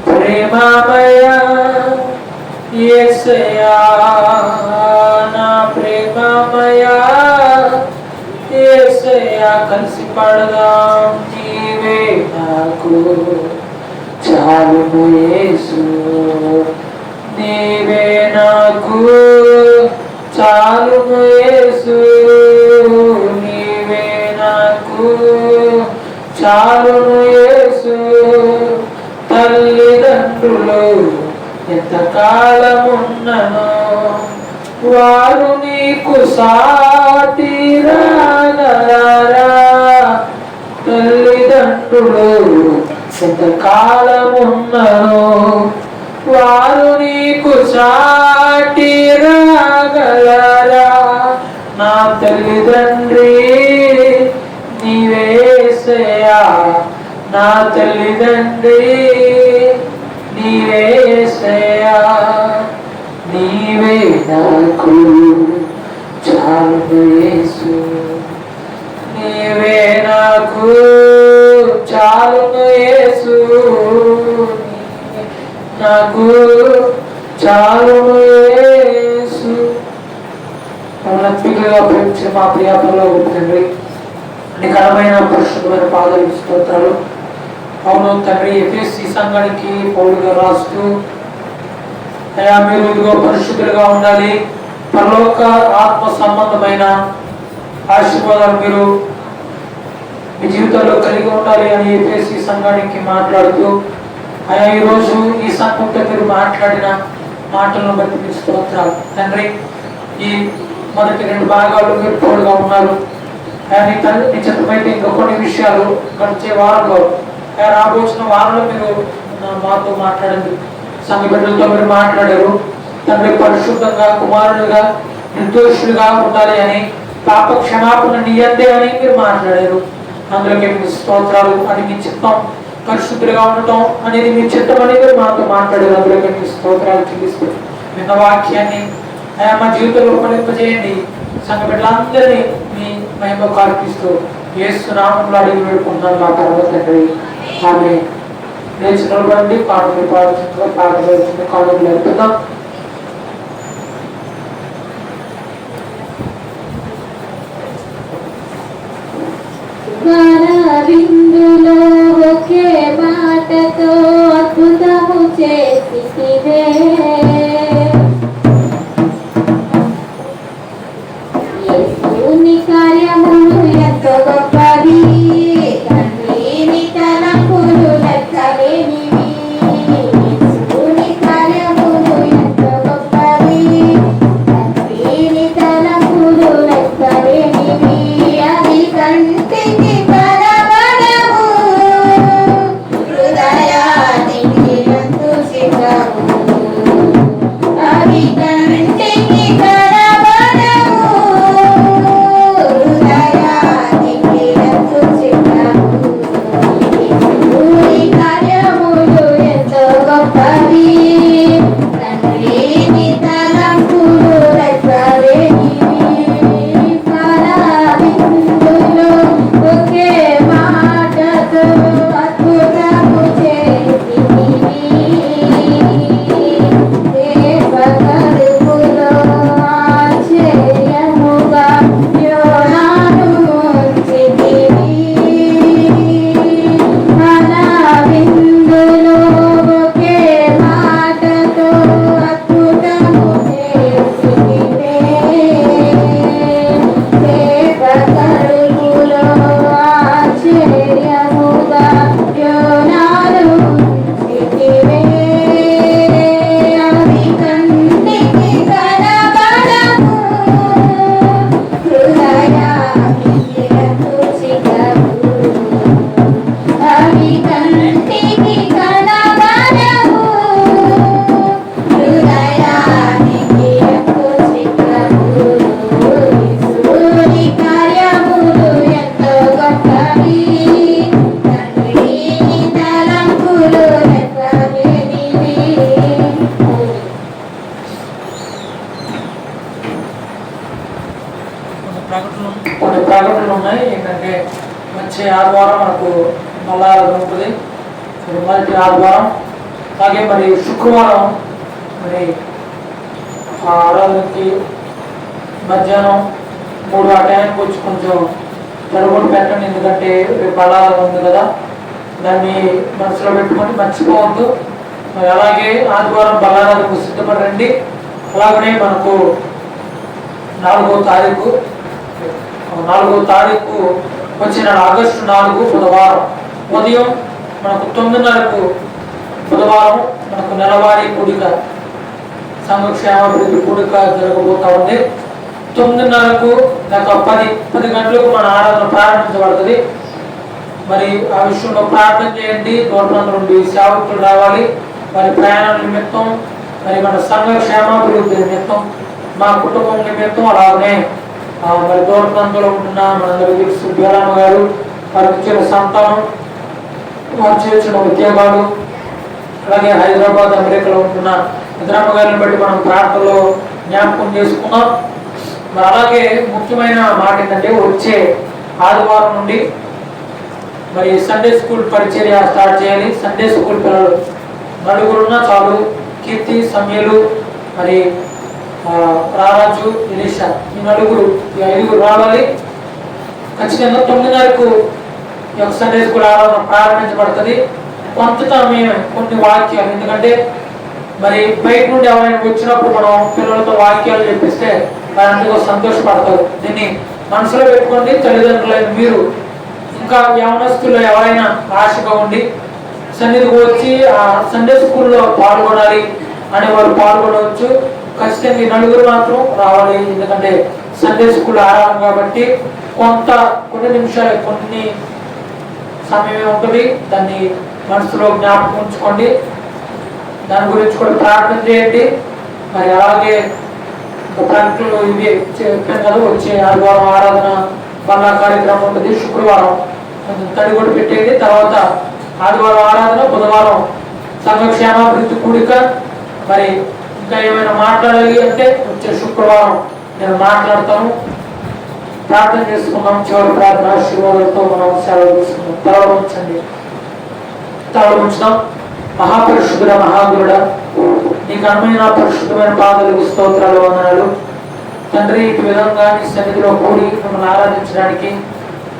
ప్రేమమయ యేసయ్యా, నా ప్రేమమయ యేసయ్యా, కలిసి పడదాం. నీవే నాకు చాలును యేసు, నీవే నాకు చాలును యేసు, నీవే నాకు చాలును యేసు. తల్లిదండ్రులు ఎంతకాలమున్ననో వారు నీకు సాటి రాగలరా? తల్లిదండ్రులు ఎంతకాలమున్ననో వారు నీకు సాటి రాగలరా? నా తల్లిదండ్రి నీవేసయ్యా, నా తల్లిదండ్రి నీవేసయ్యా, నీవే నాకు చాలును యేసు, నీవే నాకు చాలును యేసు, నాకు చాలును యేసు. నత్మికగా ప్రేమించిన మా ప్రియాపలో తండ్రి, నికరమైన పరిశుద్ధమైన పాదాలు స్తోత్రాలు. అవును తండ్రి, ఎఫెసీ సంఘానికి పౌలుగా రాస్తూ అయా మీరు ఇదిగో పరిశుద్ధులుగా ఉండాలి, పరలోక ఆత్మ సంబంధమైన ఆశీర్వాదాలు మీరు మీ జీవితంలో కలిగి ఉండాలి అని ఎఫెసీ సంఘానికి మాట్లాడుతూ అయా ఈరోజు ఈ సంఘంతో మీరు మాట్లాడిన మాటలను బట్టి మీ స్తోత్రాలు తండ్రి. ఈ మొదటి 2 భాగాలు మీరు తోడుగా ఉన్నారు. నీ తండ్రి నిశ్చితమైతే ఇంకా కొన్ని విషయాలు గడిచే వారంలో రాబోచిన వారంలో మీరు మాతో మాట్లాడండి. సంఘ బిడ్డలతో మీరు మాట్లాడారు తండ్రి. పరిశుద్ధంగా కుమారులుగా నిర్దోషులుగా ఉండాలి అని, పాప క్షమాపణ నీయందే అని మీరు మాట్లాడారు. అందులోకి మీ స్తోత్రాలు. అది మీ చిత్తం, పరిశుద్ధులుగా ఉండటం అనేది మీ చిత్తం అని మీరు మాతో మాట్లాడారు. అందులోకి మీ స్తోత్రాలు చెల్లిస్తూ విన్న వాక్యాన్ని మా జీవితంలో ఫలింపజేయండి. సంఘ బిడ్డలందరినీ మీ మహిమ కార్పిస్తూ యేసు నామములో అడిగి వేడుకుంటున్నాను మా పరమ తండ్రి, ఆమేన్. లేచి నిలబడండి. కానుకలు పాడుతుందో పాటలు కానుకలు వెళ్తున్నాం. విందులో ఒకే మాటతో అద్భుతము చేసితివే, యేసుని కార్యములు ఎంతో గొప్పవి, తండ్రిని తలంపులు లెక్కలేనివి. యేసుని కార్యములు ఎంతో గొప్పవి, తండ్రిని తలంపులు లెక్కలేనివి. అది కంటికి కనబడవు ఆదివారం మనకు మల్లారాధన ఉంటుంది. మొదటి ఆదివారం. అలాగే మరి శుక్రవారం మరి ఆరాధనకి మధ్యాహ్నం 3 ఆ టైంకి వచ్చి కొంచెం జరుగుని పెట్టండి. ఎందుకంటే రేపు ఆరాధన ఉంది కదా, దాన్ని మనసులో పెట్టుకొని మర్చిపోవద్దు. మరి అలాగే ఆదివారం బలారాధనకు సిద్ధపడండి. అలాగనే మనకు 4వ తారీఖు వచ్చిన ఆగస్టు 4 బుధవారం ఉదయం మనకు 9:30కు బుధవారం మనకు నెలవారీ కూడిక, సంఘక్షేమాభివృద్ధి కూడిక జరగబోతా ఉంది. 9:30కు లేక 10 గంటలకు మన ఆరాధన ప్రారంభించబడుతుంది. మరి ఆ విషయంలో ప్రార్థన చేయండి. దూరం నుండి సేవకులు రావాలి. మరి ప్రయాణం నిమిత్తం, మరి మన సంఘ క్షేమాభివృద్ధి నిమిత్తం, మా కుటుంబం నిమిత్తం, అలాగనే మరి దూరంలో ఉంటున్న మనందరూ తెలుసు బీరమ్మ గారు, వారికి ఇచ్చిన సంతానం, వారు చేసిన ఉద్యోగాలు, అలాగే హైదరాబాద్ అమెరికాలో ఉంటున్న ఇద్దరమ్మ గారిని బట్టి మనం ప్రార్థనలో జ్ఞాపకం చేసుకున్నాం. మరి అలాగే ముఖ్యమైన మాట ఏంటంటే, వచ్చే ఆదివారం నుండి మరి సండే స్కూల్ పరిచర్య స్టార్ట్ చేయాలి. సండే స్కూల్ పిల్లలు 4 ఉన్నా చాలు. కీర్తి, సమయలు, మరి రారాజు, ఎలీషా, ఈ 5 రావాలి. ఖచ్చితంగా 9:30కు సండే స్కూల్ ఆరాధన ప్రారంభించబడుతుంది. కొంత సమయం కొన్ని వాక్యాలు, ఎందుకంటే మరి బయట నుండి ఎవరైనా వచ్చినప్పుడు మనం పిల్లలతో వాక్యాలు చెప్పిస్తే వారందరూ సంతోషపడతారు. దీన్ని మనసులో పెట్టుకోండి. తల్లిదండ్రులైన మీరు, ఇంకా యవనస్తుల్లో ఎవరైనా ఆశగా ఉండి సన్నిధికి వచ్చి ఆ సండే స్కూల్లో పాల్గొనాలి అని వారు పాల్గొనవచ్చు. ఖచ్చితంగా 4 మాత్రం రావాలి. ఎందుకంటే సండే స్కూల్ ఆరాధన కాబట్టి కొన్ని నిమిషాలు, కొన్ని సమయమే ఉంటుంది. దాన్ని మనసులో జ్ఞాపకం ఉంచుకోండి. దాని గురించి కూడా ప్రార్థన చేయండి. మరి అలాగే ప్రకటనలు ఇవి చెప్పాను కదా, వచ్చే ఆదివారం ఆరాధన వల్ల కార్యక్రమం ఉంటుంది. శుక్రవారం తడి కూడా పెట్టేది. తర్వాత ఆదివారం ఆరాధన, బుధవారం సంఘక్షేమాభివృద్ధి కూడిక. మరి ఇంకా ఏమైనా మాట్లాడాలి అంటే వచ్చే శుక్రవారం నేను మాట్లాడతాను. ప్రార్థన చేసుకున్నాం. చివరి ప్రార్థన ఆశీర్వాదాలతో మనం సెలవు తీసుకున్నాం. తల ఉంచుదాం. మహాపరిశుద్ధుడ, మహాగురుడ, నీకు అనుమైన పరిశుద్ధమైన పాదాలకు స్తోత్రాలు, వందనాలు తండ్రి. ఈ విధంగా నీ సన్నిధిలో కూడి మిమ్మల్ని ఆరాధించడానికి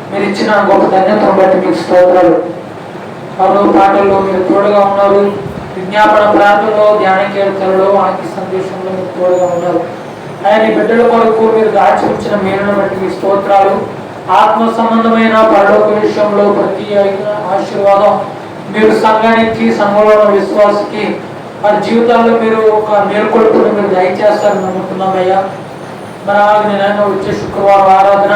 మీరు ఇచ్చిన గొప్ప ధన్యతను బట్టి మీకు స్తోత్రాలు. పనులు పాటల్లో మీరు తోడుగా ఉన్నారు. విజ్ఞాపన ప్రార్థనలో, ధ్యాన కీర్తనలో, ఆంకి సందేశంలో మీరు తోడుగా ఉన్నారు. ఆయన బిడ్డల కొరకు మీరు దాచిపుచ్చిన మేలును బట్టి మీ స్తోత్రాలు. ఆత్మ సంబంధమైన పరలోక విషయంలో ప్రతి ఆశీర్వాదం మీరు సంఘానికి, సంఘంలో విశ్వాసకి వారి జీవితాల్లో మీరు ఒక మేల్కొల్పుని మీరు దయచేస్తారని నమ్ముతున్నామయ్యా. మరి నేను వచ్చే శుక్రవారం ఆరాధన,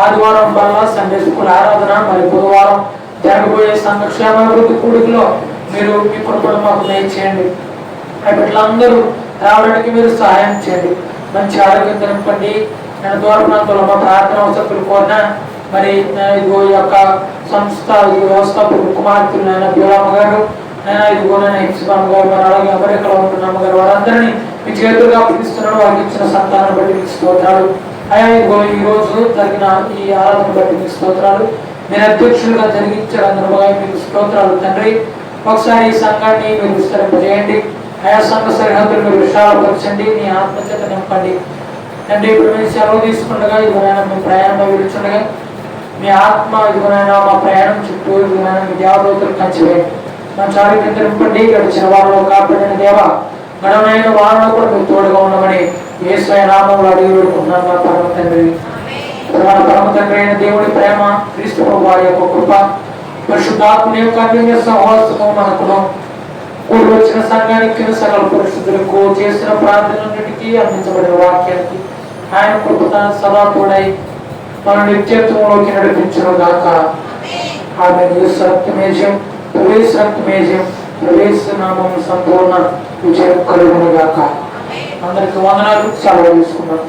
ఆదివారం వల్ల సండే స్కూల్ ఆరాధన, మరి బుధవారం జరగబోయే సంఘక్షేమాభివృద్ధి కూడికలో మీరు మీ కృపను మాకు దయచేయండి. బిడ్డలందరూ రావడానికి మీరు సహాయం చేయండి. మంచి ఆరోగ్యం నింపండి. నేను దూర ప్రాంతంలో మా ప్రార్థన అవసరం కోరిన మరి ఇదిగో ఈ యొక్క సంస్థ వ్యవస్థాపకులు కుమార్తెలు నాయన బీరమ్మ గారు, నేను ఇదిగో నేను హెప్సిబామ్మ గారు, మరి అలాగే అమెరికాలో ఉంటున్న అమ్మగారు, వారందరినీ మీ చేతులుగా పిలుస్తున్నాడు. వారికి ఇచ్చిన సంతానం బట్టి మీకు స్తోత్రాలు. అయ్యా ఇదిగో ఈ రోజు జరిగిన ఈ ఆరాధన బట్టి మీకు స్తోత్రాలు. మీరు అధ్యక్షులుగా జరిగించారు అందరూ మీకు స్తోత్రాలు తండ్రి. ఒకసారి ఈ సంఘాన్ని మీరు విస్తరింపజేయండి. ఆయా సంఘ సరిహద్దులు మీరు విశాలపరచండి. మీ ఆత్మచేత నింపండి తండ్రి. ఇప్పుడు మీరు సెలవు తీసుకుండగా ఇదిగోనైనా మీ ప్రయాణం విడుచుండగా మీ ఆత్మ ఇదిగోనైనా మా ప్రయాణం చుట్టూ ఇదిగోనైనా మీ దేవదూతలు కంచివేయండి. మా ఆరోగ్యం నింపండి. గడిచిన వారంలో కాపాడిన దేవ, గడవనైన వారంలో కూడా మీరు తోడుగా ఉండమని యేసయ్య నామములో అడిగి వేడుకుంటున్నాను మా పరమ తండ్రి. మన పరమ తండ్రి అయిన దేవుడి ప్రేమ, క్రీస్తు వారి యొక్క కృప, పరిశుద్ధాత్మ యొక్క అన్యోన్య సహవాసము మనకును కూడి వచ్చిన సంఘానికి, సకల పరిశుద్ధులకు చేసిన ప్రార్థనలన్నిటికీ అందించబడిన వాక్యానికి ఆయన కృప సదా తోడై మన నిత్యత్వంలోకి నడిపించను గాక. ఆమె సత్యమేజం ప్రవేశ నామం సంపూర్ణ విజయం కలుగును గాక. అందరికి వందనాలు. సెలవు తీసుకున్నాం.